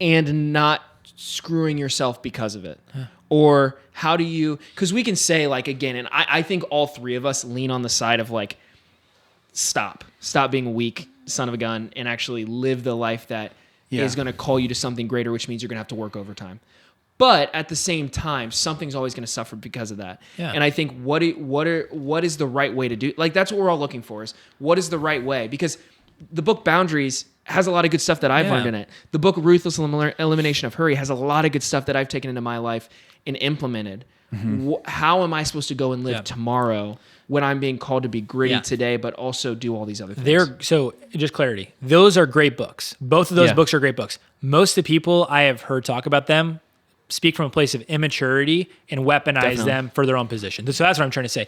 and not screwing yourself because of it? Or how do you, because we can say like, again, and I think all three of us lean on the side of like, stop being a weak son of a gun and actually live the life that is going to call you to something greater, which means you're going to have to work overtime. But at the same time, something's always going to suffer because of that. Yeah. And I think what is the right way to do? Like that's what we're all looking for, is what is the right way? Because the book Boundaries has a lot of good stuff that I've learned in it. The book Ruthless Elimination of Hurry has a lot of good stuff that I've taken into my life and implemented. How am I supposed to go and live tomorrow when I'm being called to be gritty today, but also do all these other things? So just clarity. Those are great books. Both of those books are great books. Most of the people I have heard talk about them speak from a place of immaturity and weaponize them for their own position. So that's what I'm trying to say.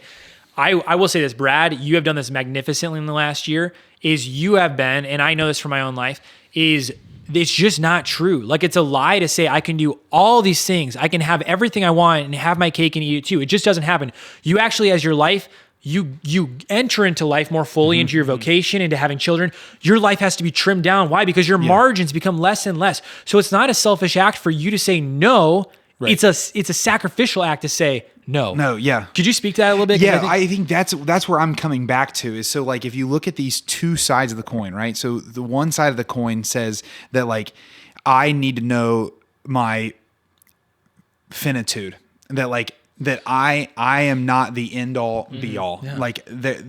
I will say this, Brad, you have done this magnificently in the last year, is you have been, and I know this from my own life, is it's just not true. Like it's a lie to say I can do all these things. I can have everything I want and have my cake and eat it too. It just doesn't happen. You actually, as your life, you enter into life more fully, into your vocation, into having children. Your life has to be trimmed down. Why? Because your margins become less and less. So it's not a selfish act for you to say no Right. It's a sacrificial act to say no. No, yeah. Could you speak to that a little bit? 'Cause Yeah, I think, I think that's where I'm coming back to is so like if you look at these two sides of the coin, right? So the one side of the coin says that like I need to know my finitude, that like that I am not the end all be all. Like that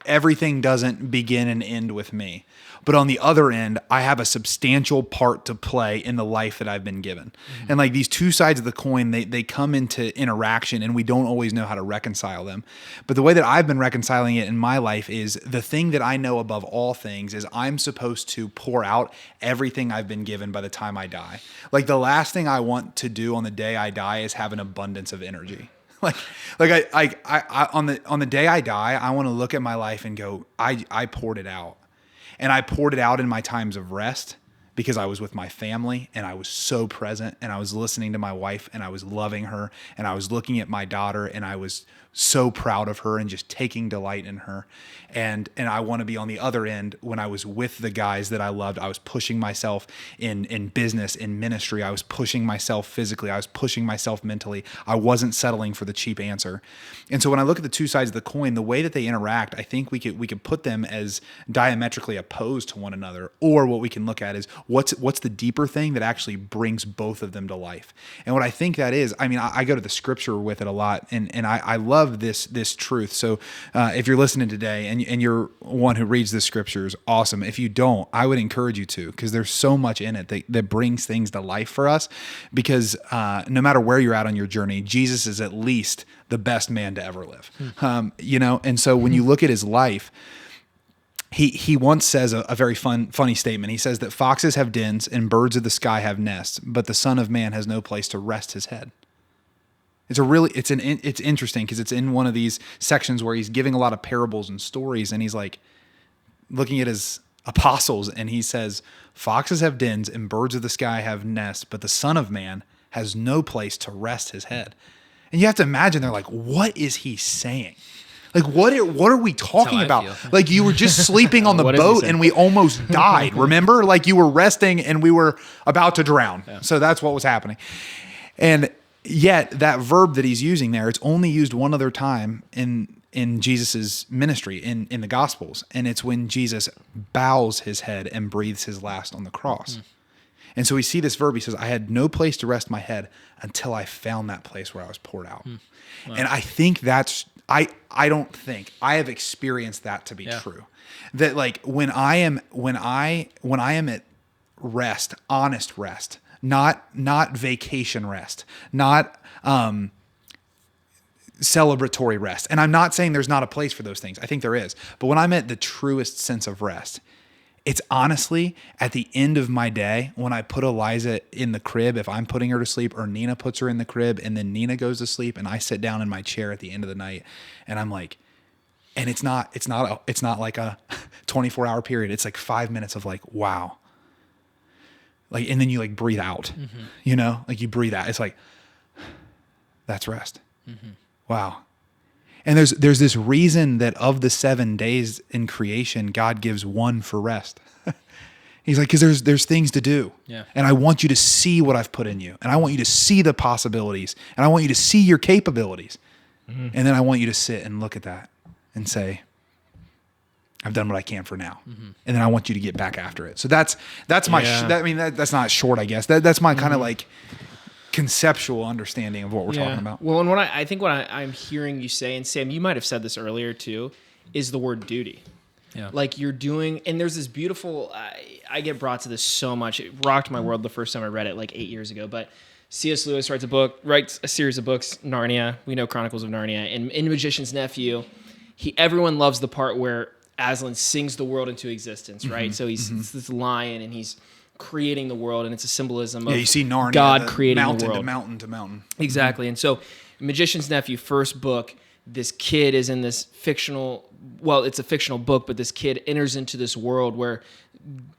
everything doesn't begin and end with me. But on the other end, I have a substantial part to play in the life that I've been given. And like these two sides of the coin, they come into interaction and we don't always know how to reconcile them. But the way that I've been reconciling it in my life is the thing that I know above all things is I'm supposed to pour out everything I've been given by the time I die. Like the last thing I want to do on the day I die is have an abundance of energy. Like I on the day I die, I want to look at my life and go, I poured it out. And I poured it out in my times of rest because I was with my family and I was so present and I was listening to my wife and I was loving her and I was looking at my daughter and I was so proud of her and just taking delight in her. And I want to be on the other end when I was with the guys that I loved. I was pushing myself in business, in ministry. I was pushing myself physically. I was pushing myself mentally. I wasn't settling for the cheap answer. And so when I look at the two sides of the coin, the way that they interact, I think we could put them as diametrically opposed to one another. Or what we can look at is what's the deeper thing that actually brings both of them to life. And what I think that is, I mean, I go to the scripture with it a lot, and I love this truth. So if you're listening today and you're one who reads the scriptures, awesome. If you don't, I would encourage you to, because there's so much in it that brings things to life for us, because no matter where you're at on your journey, Jesus is at least the best man to ever live. And so when you look at his life, he once says a very funny statement. He says that foxes have dens and birds of the sky have nests, but the Son of Man has no place to rest his head. It's interesting because it's in one of these sections where he's giving a lot of parables and stories, and he's like looking at his apostles and he says, foxes have dens and birds of the sky have nests, but the Son of Man has no place to rest his head. And you have to imagine, they're like, what is he saying? Like, what are we talking about? Like, you were just sleeping on the boat and we almost died. Remember? Like, you were resting and we were about to drown. Yeah. So that's what was happening. And yet that verb that he's using there, it's only used one other time in Jesus's ministry in the Gospels. And it's when Jesus bows his head and breathes his last on the cross. And so we see this verb. He says, I had no place to rest my head until I found that place where I was poured out. Wow. And I think I don't think I have experienced that to be true. That like when I am at rest, honest rest, not vacation rest, not celebratory rest. And I'm not saying there's not a place for those things. I think there is. But when I'm at the truest sense of rest, it's honestly at the end of my day when I put Eliza in the crib, if I'm putting her to sleep, or Nina puts her in the crib and then Nina goes to sleep and I sit down in my chair at the end of the night and I'm like, and it's not like a 24-hour period. It's like 5 minutes of like, wow. Like, and then you like breathe out, like you breathe out. It's like, that's rest. Wow. And there's this reason that of the 7 days in creation, God gives one for rest. He's like, because there's things to do. Yeah. And I want you to see what I've put in you. And I want you to see the possibilities. And I want you to see your capabilities. And then I want you to sit and look at that and say, I've done what I can for now. And then I want you to get back after it. So that's my, that's not short, I guess. That's my kind of like conceptual understanding of what we're talking about. Well, and I think what I'm hearing you say, and Sam, you might have said this earlier too, is the word duty. Yeah. Like you're doing, and there's this beautiful, I get brought to this so much. It rocked my world the first time I read it like 8 years ago. But C.S. Lewis writes a series of books, Narnia. We know Chronicles of Narnia. And in Magician's Nephew, everyone loves the part where Aslan sings the world into existence, right? So he's this lion and he's creating the world, and it's a symbolism of you see Narnia, God creating the world. Mountain to mountain. Exactly. And so Magician's Nephew, first book, this kid is in this fictional, well, it's a fictional book, but this kid enters into this world where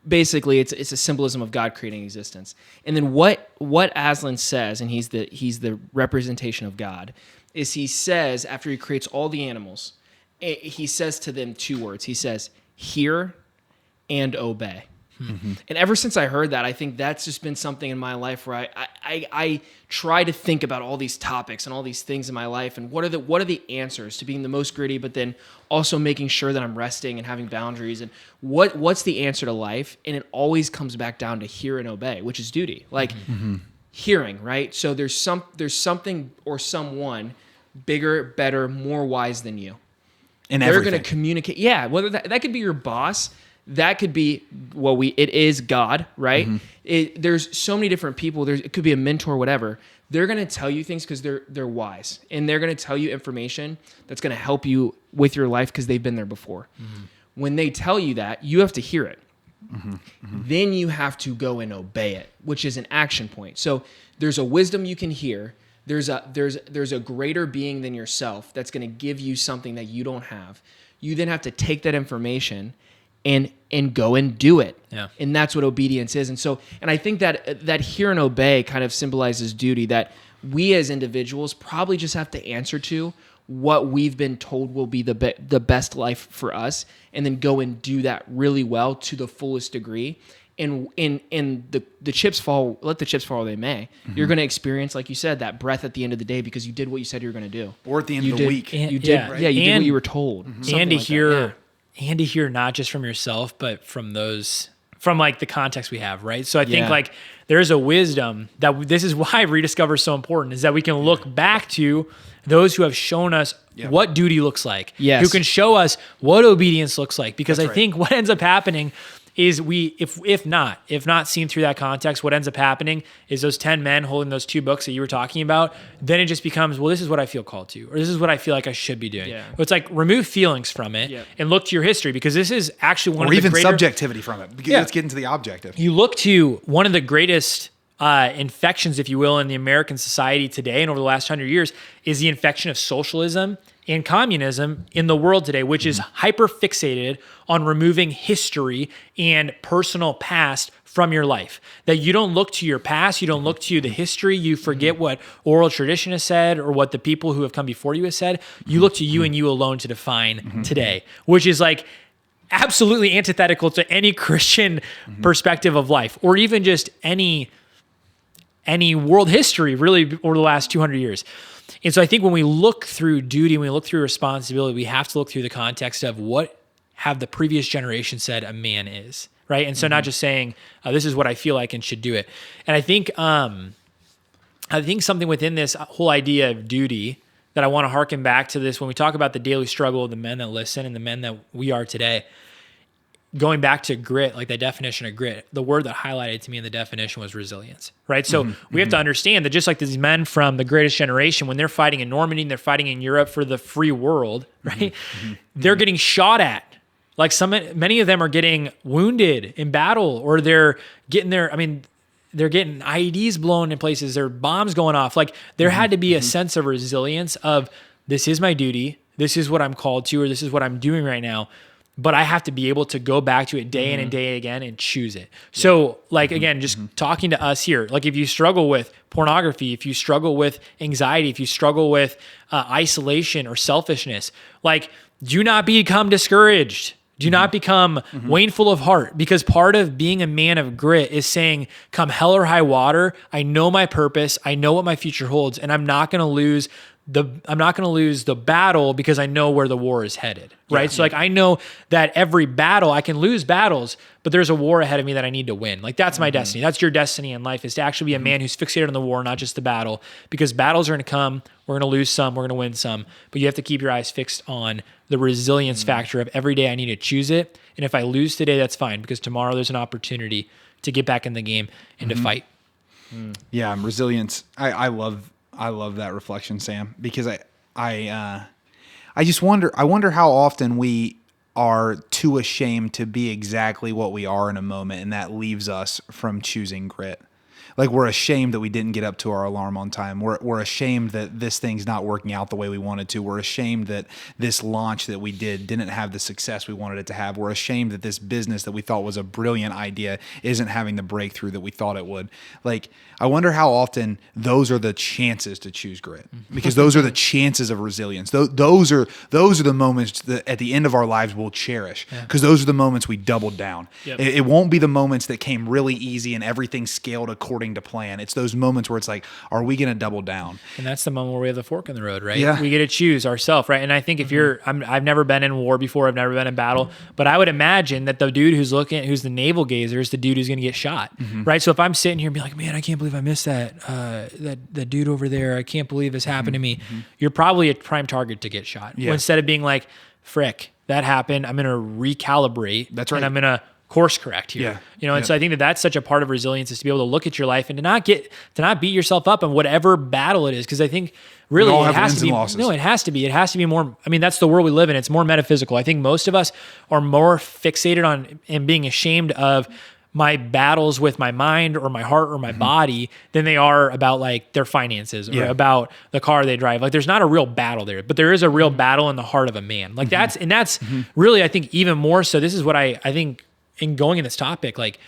basically it's a symbolism of God creating existence. And then what Aslan says, and he's the representation of God, is he says, after he creates all the animals, he says to them 2 words. He says, hear and obey. And ever since I heard that, I think that's just been something in my life where I try to think about all these topics and all these things in my life and what are the answers to being the most gritty, but then also making sure that I'm resting and having boundaries, and what's the answer to life. And it always comes back down to hear and obey, which is duty. Like hearing, right? So there's something or someone bigger, better, more wise than you. And they're going to communicate. Yeah, whether that could be your boss, that could be it is God, right? There's so many different people. It could be a mentor, whatever. They're going to tell you things because they're wise, and they're going to tell you information that's going to help you with your life because they've been there before. When they tell you that, you have to hear it. Then you have to go and obey it, which is an action point. So there's a wisdom you can hear. There's a greater being than yourself that's going to give you something that you don't have. You then have to take that information and go and do it. Yeah. And that's what obedience is. And I think that hear and obey kind of symbolizes duty, that we as individuals probably just have to answer to what we've been told will be the best life for us, and then go and do that really well to the fullest degree. And the chips fall, let the chips fall where they may. You're going to experience, like you said, that breath at the end of the day because you did what you said you were going to do. Or at the end of the week. You did what you were told. And to hear not just from yourself, but from like the context we have, right? So I think like there's a wisdom that this is why Rediscover is so important, is that we can look back to those who have shown us what duty looks like, who can show us what obedience looks like. Because I think what ends up happening is if not seen through that context, what ends up happening is those 10 men holding those 2 books that you were talking about, then it just becomes, well, this is what I feel called to, or this is what I feel like I should be doing. It's like remove feelings from it and look to your history, because this is actually one of the greater... Or even subjectivity from it. Let's get into the objective. You look to one of the greatest infections, if you will, in the American society today and over the last 100 years is the infection of socialism and communism in the world today, which is hyper fixated on removing history and personal past from your life. That you don't look to your past, you don't look to the history, you forget what oral tradition has said or what the people who have come before you have said. You look to you and you alone to define today, which is like absolutely antithetical to any Christian perspective of life, or even just any world history really over the last 200 years. And so I think when we look through duty, when we look through responsibility, we have to look through the context of what have the previous generation said a man is, right? And so not just saying, this is what I feel like and should do it. And I think something within this whole idea of duty that I want to harken back to this when we talk about the daily struggle of the men that listen and the men that we are today, going back to grit, like the definition of grit, the word that highlighted to me in the definition was resilience, right? So we have to understand that just like these men from the greatest generation, when they're fighting in Normandy and they're fighting in Europe for the free world, right? They're getting shot at. Like many of them are getting wounded in battle, or they're getting they're getting IEDs blown in places, there are bombs going off. Like there had to be a sense of resilience of, this is my duty, this is what I'm called to, or this is what I'm doing right now. But I have to be able to go back to it day in and day again and choose it. So like, again, just talking to us here, like if you struggle with pornography, if you struggle with anxiety, if you struggle with isolation or selfishness, like do not become discouraged. Do not become waneful of heart, because part of being a man of grit is saying, come hell or high water, I know my purpose, I know what my future holds, and I'm not going to lose the battle because I know where the war is headed, right? So like I know that every battle, I can lose battles, but there's a war ahead of me that I need to win. Like that's my destiny. That's your destiny in life, is to actually be a man who's fixated on the war, not just the battle, because battles are going to come. We're going to lose some, we're going to win some, but you have to keep your eyes fixed on the resilience factor of every day I need to choose it. And if I lose today, that's fine, because tomorrow there's an opportunity to get back in the game and to fight. Yeah, resilience. I love that reflection, Sam, because I just wonder. I wonder how often we are too ashamed to be exactly what we are in a moment, and that leaves us from choosing grit. Like we're ashamed that we didn't get up to our alarm on time. We're ashamed that this thing's not working out the way we wanted to. We're ashamed that this launch that we didn't have the success we wanted it to have. We're ashamed that this business that we thought was a brilliant idea isn't having the breakthrough that we thought it would. Like, I wonder how often those are the chances to choose grit, because those are the chances of resilience. Those are the moments that at the end of our lives we'll cherish, because those are the moments we doubled down. Yep. It won't be the moments that came really easy and everything scaled according to plan. It's those moments where it's like, are we going to double down? And that's the moment where we have the fork in the road, right? Yeah. We get to choose ourselves, right? And I think if I've never been in war before, I've never been in battle, but I would imagine that the dude who's the navel gazer is the dude who's going to get shot, right? So if I'm sitting here and be like, man, I can't believe I missed that dude over there. I can't believe this happened to me. You're probably a prime target to get shot. Yeah. Well, instead of being like, frick, that happened, I'm going to recalibrate. That's right. And I'm going to course correct here. Yeah. You know, and so I think that that's such a part of resilience, is to be able to look at your life and to not beat yourself up in whatever battle it is. Cause I think really all it have has wins to be, and losses. no, it has to be more, I mean, that's the world we live in. It's more metaphysical. I think most of us are more fixated on and being ashamed of my battles with my mind or my heart or my body than they are about like their finances or about the car they drive. Like there's not a real battle there, but there is a real battle in the heart of a man. Like that's really, I think even more so, this is what I think in going in this topic, like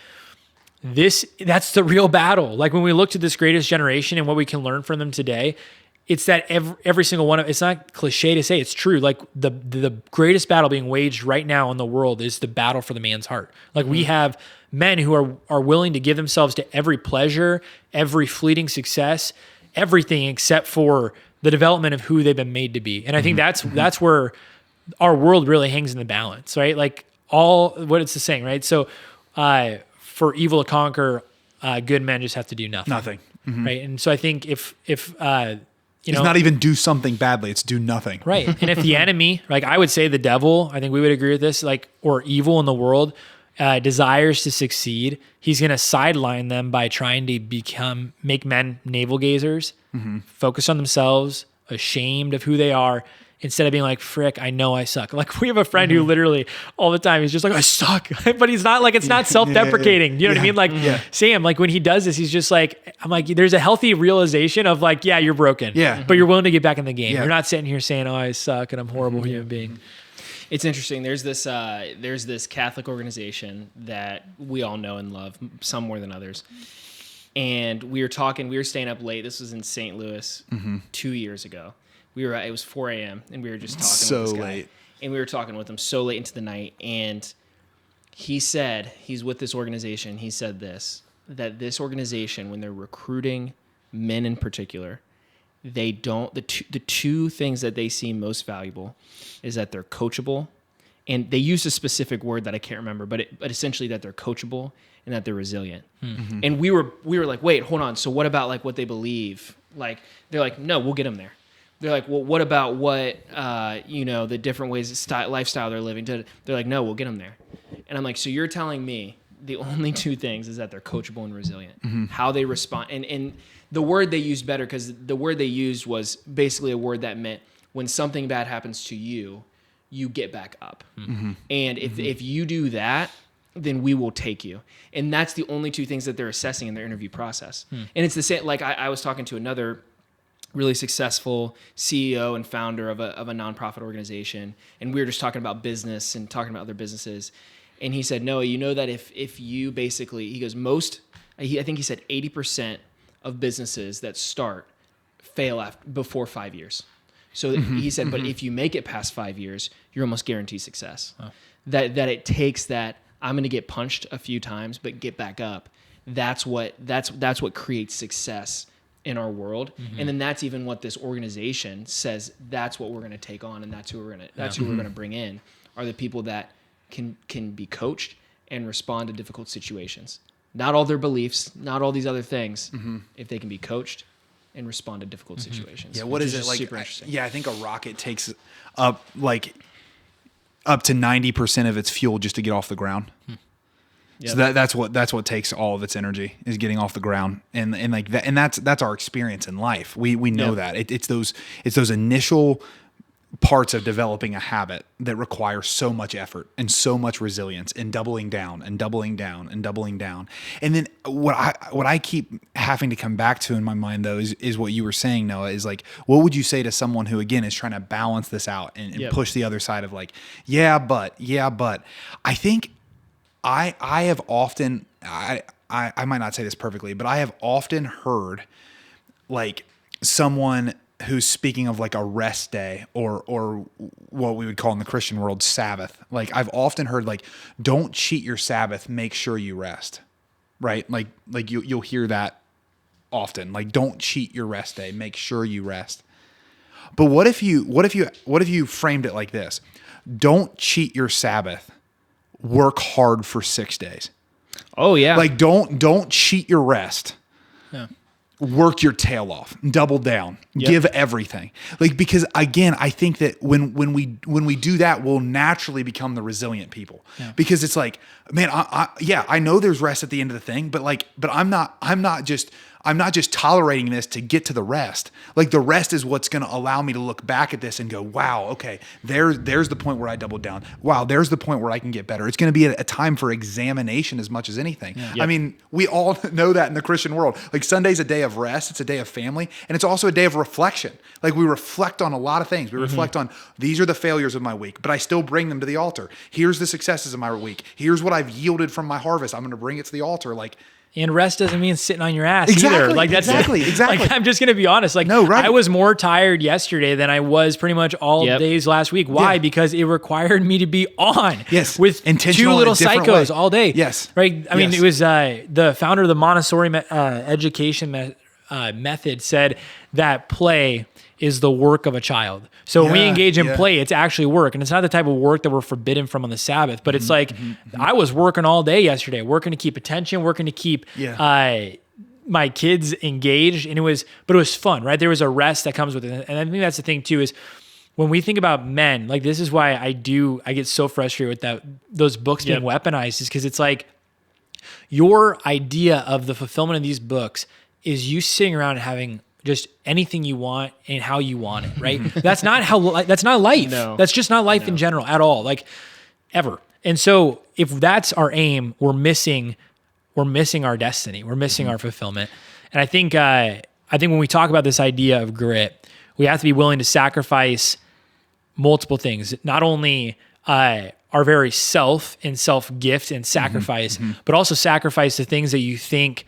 that's the real battle. Like when we look to this greatest generation and what we can learn from them today, it's that every single one of, it's not cliche to say, it's true. Like the greatest battle being waged right now in the world is the battle for the man's heart. Like we have men who are willing to give themselves to every pleasure, every fleeting success, everything except for the development of who they've been made to be. And I think that's where our world really hangs in the balance, right? Like what it's the saying, right? So for evil to conquer, good men just have to do nothing. Right? And so I think if It's not even do something badly, it's do nothing. Right. And if the enemy, like I would say the devil, I think we would agree with this, like, or evil in the world, desires to succeed, he's going to sideline them by trying to make men navel gazers, focus on themselves, ashamed of who they are, instead of being like, frick, I know I suck. Like we have a friend who literally all the time, he's just like, I suck. But he's not like, it's not self-deprecating. You know what I mean? Like Sam, like when he does this, he's just like, I'm like, there's a healthy realization of like, yeah, you're broken. Yeah. But you're willing to get back in the game. Yeah. You're not sitting here saying, oh, I suck and I'm a horrible human being. It's interesting. There's this Catholic organization that we all know and love, some more than others. And we were staying up late. This was in St. Louis 2 years ago. It was 4 a.m. and we were just talking with this guy. Late. And we were talking with him so late into the night. And he said, he's with this organization. He said that this organization, when they're recruiting men in particular, the two things that they see most valuable is that they're coachable. And they use a specific word that I can't remember, but essentially that they're coachable and that they're resilient. And we were like, wait, hold on. So what about like what they believe? Like, they're like, no, we'll get them there. They're like, well, what about the different ways, lifestyle they're living? They're like, no, we'll get them there. And I'm like, so you're telling me the only two things is that they're coachable and resilient, how they respond. And the word they used better, because the word they used was basically a word that meant when something bad happens to you, you get back up. And if you do that, then we will take you. And that's the only two things that they're assessing in their interview process. And it's the same, like I was talking to another really successful CEO and founder of a nonprofit organization. And we were just talking about business and talking about other businesses. And he said, Noah, you know that if you basically, he goes, I think he said 80% of businesses that start fail before 5 years. So he said, but if you make it past 5 years, you're almost guaranteed success. Oh. That it takes that, I'm going to get punched a few times, but get back up. That's what creates success in our world. And then that's even what this organization says, that's what we're going to take on. And that's who we're going to bring in, are the people that can be coached and respond to difficult situations. Not all their beliefs, not all these other things, if they can be coached and respond to difficult situations. Yeah, what is it like? Super interesting. Yeah, I think a rocket takes up to 90% of its fuel just to get off the ground. Yep. So that's what takes all of its energy, is getting off the ground, and like that, and that's our experience in life. We know that it's those initial parts of developing a habit that require so much effort and so much resilience and doubling down and doubling down and doubling down. And then what I keep having to come back to in my mind though is what you were saying, Noah, is like, what would you say to someone who again is trying to balance this out and push the other side of like, yeah, but I think I have often, I might not say this perfectly, but I have often heard like someone who's speaking of like a rest day or what we would call in the Christian world Sabbath. Like I've often heard like, don't cheat your Sabbath, make sure you rest, right? Like you'll hear that often. Like don't cheat your rest day, make sure you rest. But what if you framed it like this? Don't cheat your Sabbath, work hard for 6 days. Oh yeah. Like don't cheat your rest. Yeah. Work your tail off, double down, give everything. Like, because again, I think that when we do that, we'll naturally become the resilient people because it's like, man, I know there's rest at the end of the thing, but I'm not just tolerating this to get to the rest. Like the rest is what's going to allow me to look back at this and go, wow, okay, there's the point where I doubled down. Wow, there's the point where I can get better. It's going to be a time for examination as much as anything. Yeah. I mean, we all know that in the Christian world. Like Sunday's a day of rest. It's a day of family. And it's also a day of reflection. Like we reflect on a lot of things. We reflect on these are the failures of my week, but I still bring them to the altar. Here's the successes of my week. Here's what I've yielded from my harvest. I'm going to bring it to the altar. Like, and rest doesn't mean sitting on your ass exactly, either. Like that's exactly. Like I'm just gonna be honest. Like no, right. I was more tired yesterday than I was pretty much all days last week. Why? Yeah. Because it required me to be on. Yes. With intentional two little psychos all day. Yes. Right. I mean, it was the founder of the Montessori education method said that play is the work of a child. So when we engage in play, it's actually work. And it's not the type of work that we're forbidden from on the Sabbath, but it's like, I was working all day yesterday, working to keep attention, working to keep my kids engaged. And it was fun, right? There was a rest that comes with it. And I think that's the thing too, is when we think about men, like this is why I get so frustrated with those books being weaponized, is because it's like your idea of the fulfillment of these books is you sitting around and having just anything you want and how you want it, right? That's not life. No. That's just not life in general at all, like ever. And so if that's our aim, we're missing our destiny. We're missing our fulfillment. And I think when we talk about this idea of grit, we have to be willing to sacrifice multiple things. Not only our very self and self-gift and sacrifice, but also sacrifice the things that you think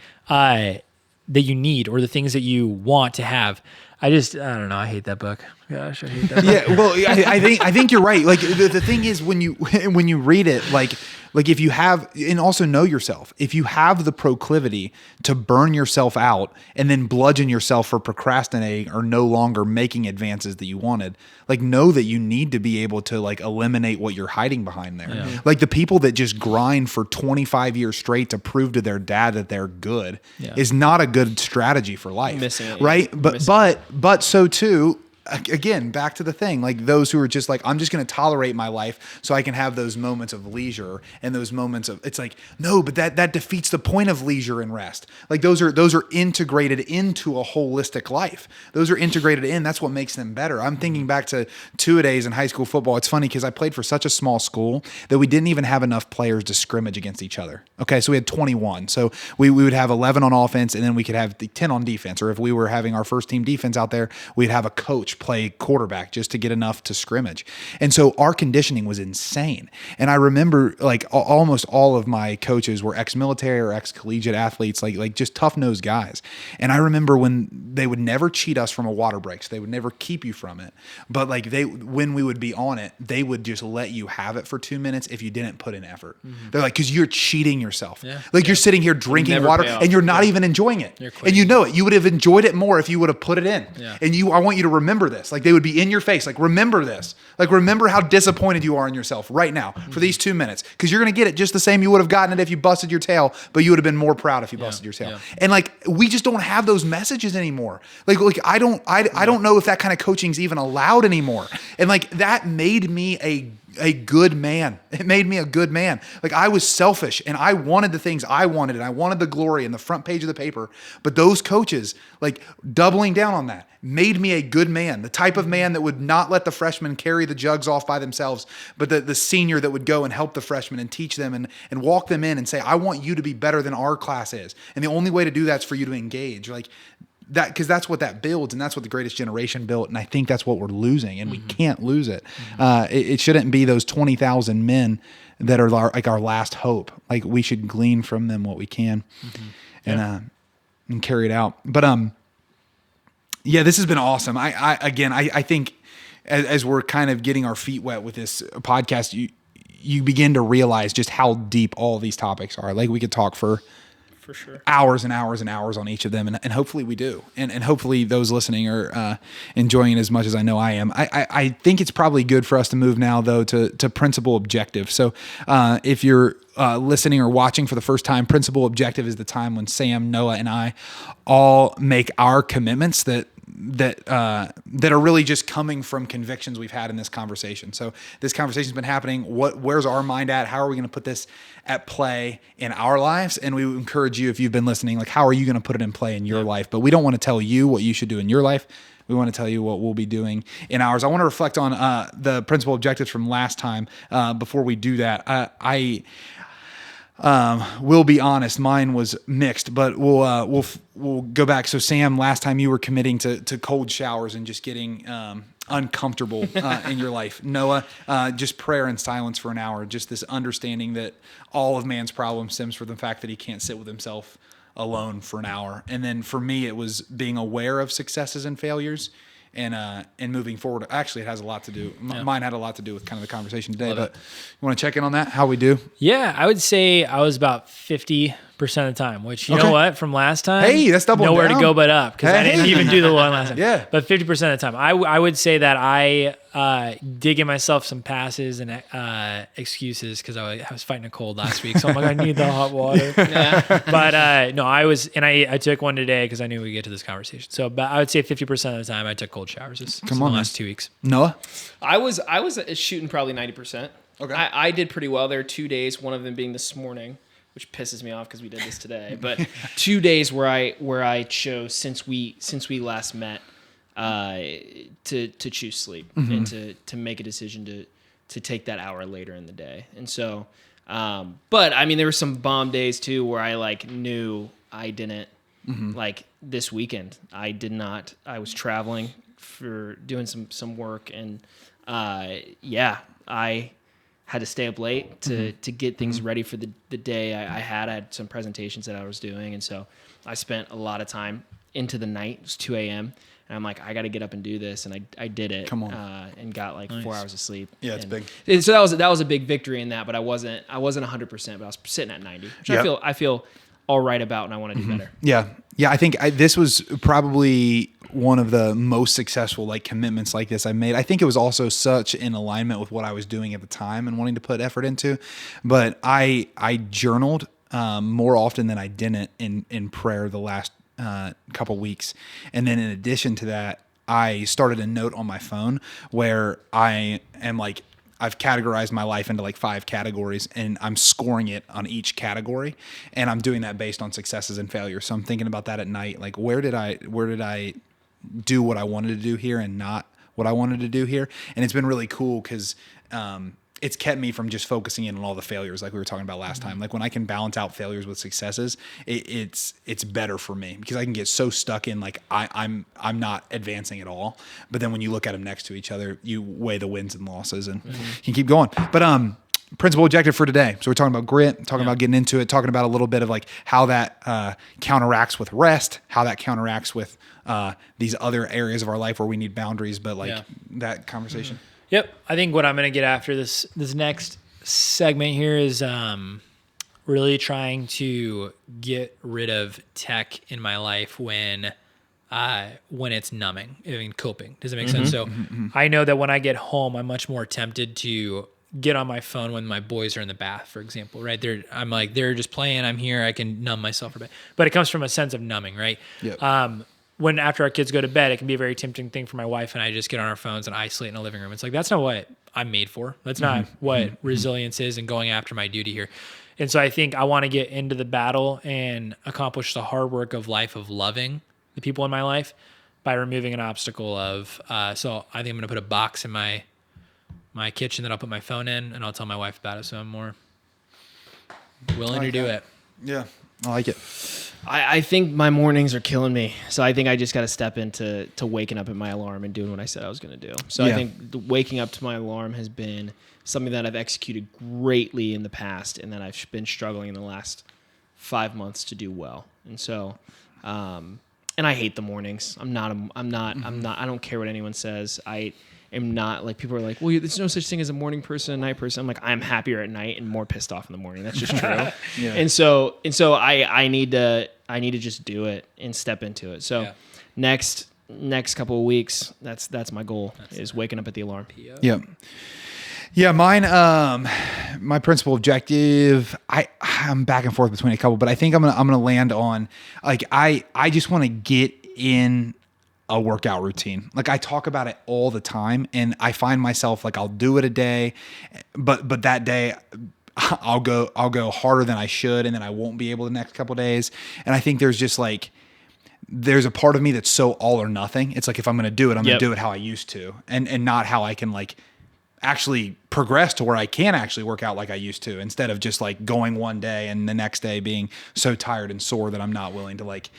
that you need or the things that you want to have. I don't know. I hate that book. Gosh, I hate that book. Yeah, well, I think you're right. Like the thing is when you read it, like if you have, and also know yourself, if you have the proclivity to burn yourself out and then bludgeon yourself for procrastinating or no longer making advances that you wanted, like know that you need to be able to like eliminate what you're hiding behind there. Yeah. Like the people that just grind for 25 years straight to prove to their dad that they're good is not a good strategy for life. Missing it, right? But so too, again, back to the thing, like those who are just like, I'm just going to tolerate my life so I can have those moments of leisure and those moments of, it's like, no, but that defeats the point of leisure and rest. Like those are integrated into a holistic life. Those are integrated in, that's what makes them better. I'm thinking back to two-a-days in high school football. It's funny because I played for such a small school that we didn't even have enough players to scrimmage against each other. Okay. So we had 21. So we would have 11 on offense and then we could have the 10 on defense. Or if we were having our first team defense out there, we'd have a coach play quarterback just to get enough to scrimmage. And so our conditioning was insane. And I remember like almost all of my coaches were ex-military or ex-collegiate athletes, like just tough-nosed guys. And I remember when they would never cheat us from a water break, so they would never keep you from it. But like when we would be on it, they would just let you have it for 2 minutes if you didn't put in effort. They're like, because you're cheating yourself. Like you're sitting here drinking water and you're not even enjoying it. And you know it. You would have enjoyed it more if you would have put it in. And I want you to remember this. Like they would be in your face. Like, remember this. Like, remember how disappointed you are in yourself right now for these 2 minutes. Because you're going to get it just the same you would have gotten it if you busted your tail, but you would have been more proud if you busted your tail. And like, we just don't have those messages anymore. Like I don't know if that kind of coaching is even allowed anymore. And like, that made me a good man. It made me a good man. Like I was selfish and I wanted the things I wanted and I wanted the glory and the front page of the paper. But those coaches, like doubling down on that, made me a good man. The type of man that would not let the freshmen carry the jugs off by themselves, but the senior that would go and help the freshmen and teach them and walk them in and say, I want you to be better than our class is. And the only way to do that is for you to engage. Like that, because that's what that builds, and that's what the greatest generation built. And I think that's what we're losing, and we can't lose it. It shouldn't be those 20,000 men that are like our last hope. Like we should glean from them what we can, and carry it out. But yeah, this has been awesome. I think as we're kind of getting our feet wet with this podcast, you begin to realize just how deep all these topics are. Like we could talk for sure hours and hours and hours on each of them, and hopefully we do, and hopefully those listening are enjoying it as much as I know I am. I think it's probably good for us to move now though to principal objective. So if you're listening or watching for the first time, principal objective is the time when Sam, Noah, and I all make our commitments that are really just coming from convictions we've had in this conversation. So this conversation's been happening. Where's our mind at? How are we going to put this at play in our lives? And we encourage you, if you've been listening, like how are you going to put it in play in your life? But we don't want to tell you what you should do in your life. We want to tell you what we'll be doing in ours. I want to reflect on the principal objectives from last time. Before we do that, I we'll be honest, mine was mixed, but we'll go back. So Sam, last time you were committing to cold showers and just getting uncomfortable in your life. Noah, just prayer and silence for an hour. Just this understanding that all of man's problem stems from the fact that he can't sit with himself alone for an hour. And then for me, it was being aware of successes and failures. And moving forward, actually, it has a lot to do. Mine had a lot to do with kind of the conversation today. But you want to check in on that? How we do? Yeah, I would say I was about 50% of the time. Which you know what, from last time, hey, that's double nowhere down. to go but up because I didn't even do the one last time. Yeah, but 50% of the time, I would say that I did give myself some passes and excuses because I was fighting a cold last week, so I'm like, I need the hot water. But no, I took one today because I knew we'd get to this conversation. So, but I would say 50% of the time I took cold showers this the last 2 weeks. Noah, I was shooting probably 90%. Okay, I did pretty well there. 2 days, one of them being this morning, which pisses me off because we did this today. But 2 days where I chose since we last met to choose sleep and to make a decision to take that hour later in the day. And so, but I mean, there were some bomb days too where I like knew I didn't like this weekend. I did not. I was traveling for doing some work, and I had to stay up late to get things ready for the day I had some presentations that I was doing. And so I spent a lot of time into the night. It was 2 a.m. And I'm like, I got to get up and do this. And I did it. Come on. And got like 4 hours of sleep. Yeah, it's big. And so that was a big victory in that, but I wasn't 100%, but I was sitting at 90, which I feel all right about, and I want to do better. Yeah. I think this was probably one of the most successful like commitments like this I made. I think it was also such in alignment with what I was doing at the time and wanting to put effort into. But I journaled more often than I didn't in prayer the last couple weeks. And then in addition to that, I started a note on my phone where I am like, I've categorized my life into like 5 categories, and I'm scoring it on each category, and I'm doing that based on successes and failures. So I'm thinking about that at night. Like, where did I do what I wanted to do here and not what I wanted to do here? And it's been really cool because it's kept me from just focusing in on all the failures like we were talking about last time. Like when I can balance out failures with successes, it's better for me because I can get so stuck in like I'm not advancing at all. But then when you look at them next to each other, you weigh the wins and losses and you can keep going. But principal objective for today. So we're talking about grit, talking about getting into it, talking about a little bit of like how that counteracts with rest, how that counteracts with these other areas of our life where we need boundaries, but like that conversation. Yep. I think what I'm going to get after this next segment here is really trying to get rid of tech in my life when it's numbing, I mean, coping. Does it make sense? So I know that when I get home, I'm much more tempted to get on my phone when my boys are in the bath, for example, right? I'm like, they're just playing. I'm here. I can numb myself a bit, but it comes from a sense of numbing, right? Yep. when after our kids go to bed, it can be a very tempting thing for my wife and I just get on our phones and isolate in a living room. It's like, that's not what I'm made for. That's not what resilience is and going after my duty here. And so I think I want to get into the battle and accomplish the hard work of life of loving the people in my life by removing an obstacle of, so I think I'm going to put a box in my kitchen that I'll put my phone in and I'll tell my wife about it. So I'm more willing to do it. Yeah, I like it. I think my mornings are killing me. So I think I just got to step into waking up at my alarm and doing what I said I was going to do. So I think the waking up to my alarm has been something that I've executed greatly in the past and that I've been struggling in the last 5 months to do well. And so, and I hate the mornings. I don't care what anyone says. I am not like, people are like, well, there's no such thing as a morning person, a night person. I'm like, I'm happier at night and more pissed off in the morning. That's just true. Yeah. And so I need to just do it and step into it. So next couple of weeks, that's my goal, is waking up at the alarm. Yeah. Yeah, mine, my principal objective, I'm back and forth between a couple, but I think I'm gonna land on, like, I just want to get in a workout routine. Like, I talk about it all the time, and I find myself like, I'll do it a day, but that day I'll go harder than I should, and then I won't be able the next couple of days. And I think there's a part of me that's so all or nothing. It's like, if I'm gonna do it, I'm gonna do it how I used to, and not how I can like actually progress to where I can actually work out like I used to, instead of just like going one day and the next day being so tired and sore that I'm not willing to like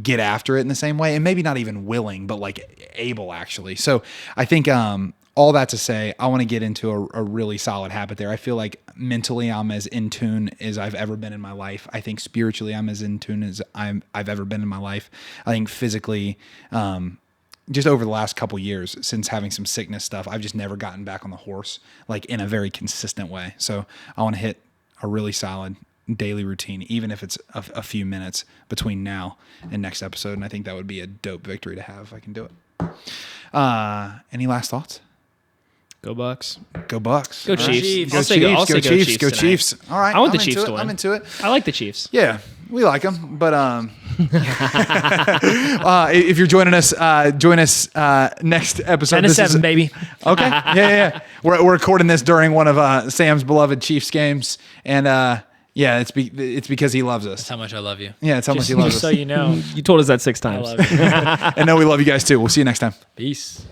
get after it in the same way, and maybe not even willing, but like able actually. So I think all that to say, I want to get into a really solid habit there. I feel like mentally I'm as in tune as I've ever been in my life. I think spiritually I'm as in tune as I've ever been in my life. I think physically, just over the last couple years, since having some sickness stuff, I've just never gotten back on the horse like in a very consistent way. So I want to hit a really solid daily routine, even if it's a few minutes between now and next episode. And I think that would be a dope victory to have if I can do it. Any last thoughts? Go Bucks. Go Bucks. Go All right. Chiefs. Go I'll say go Chiefs. Go tonight. Chiefs. All right. I want the I'm Chiefs into to it. win. I'm into it. I like the Chiefs. Yeah, we like them. But if you're joining us, join us next episode. 10 to 7, baby. Okay. Yeah. We're recording this during one of Sam's beloved Chiefs games, and it's because he loves us. That's how much I love you. Yeah, it's how much he loves Just us. so you know. You told us that 6 I times. love you. And no, we love you guys too. We'll see you next time. Peace.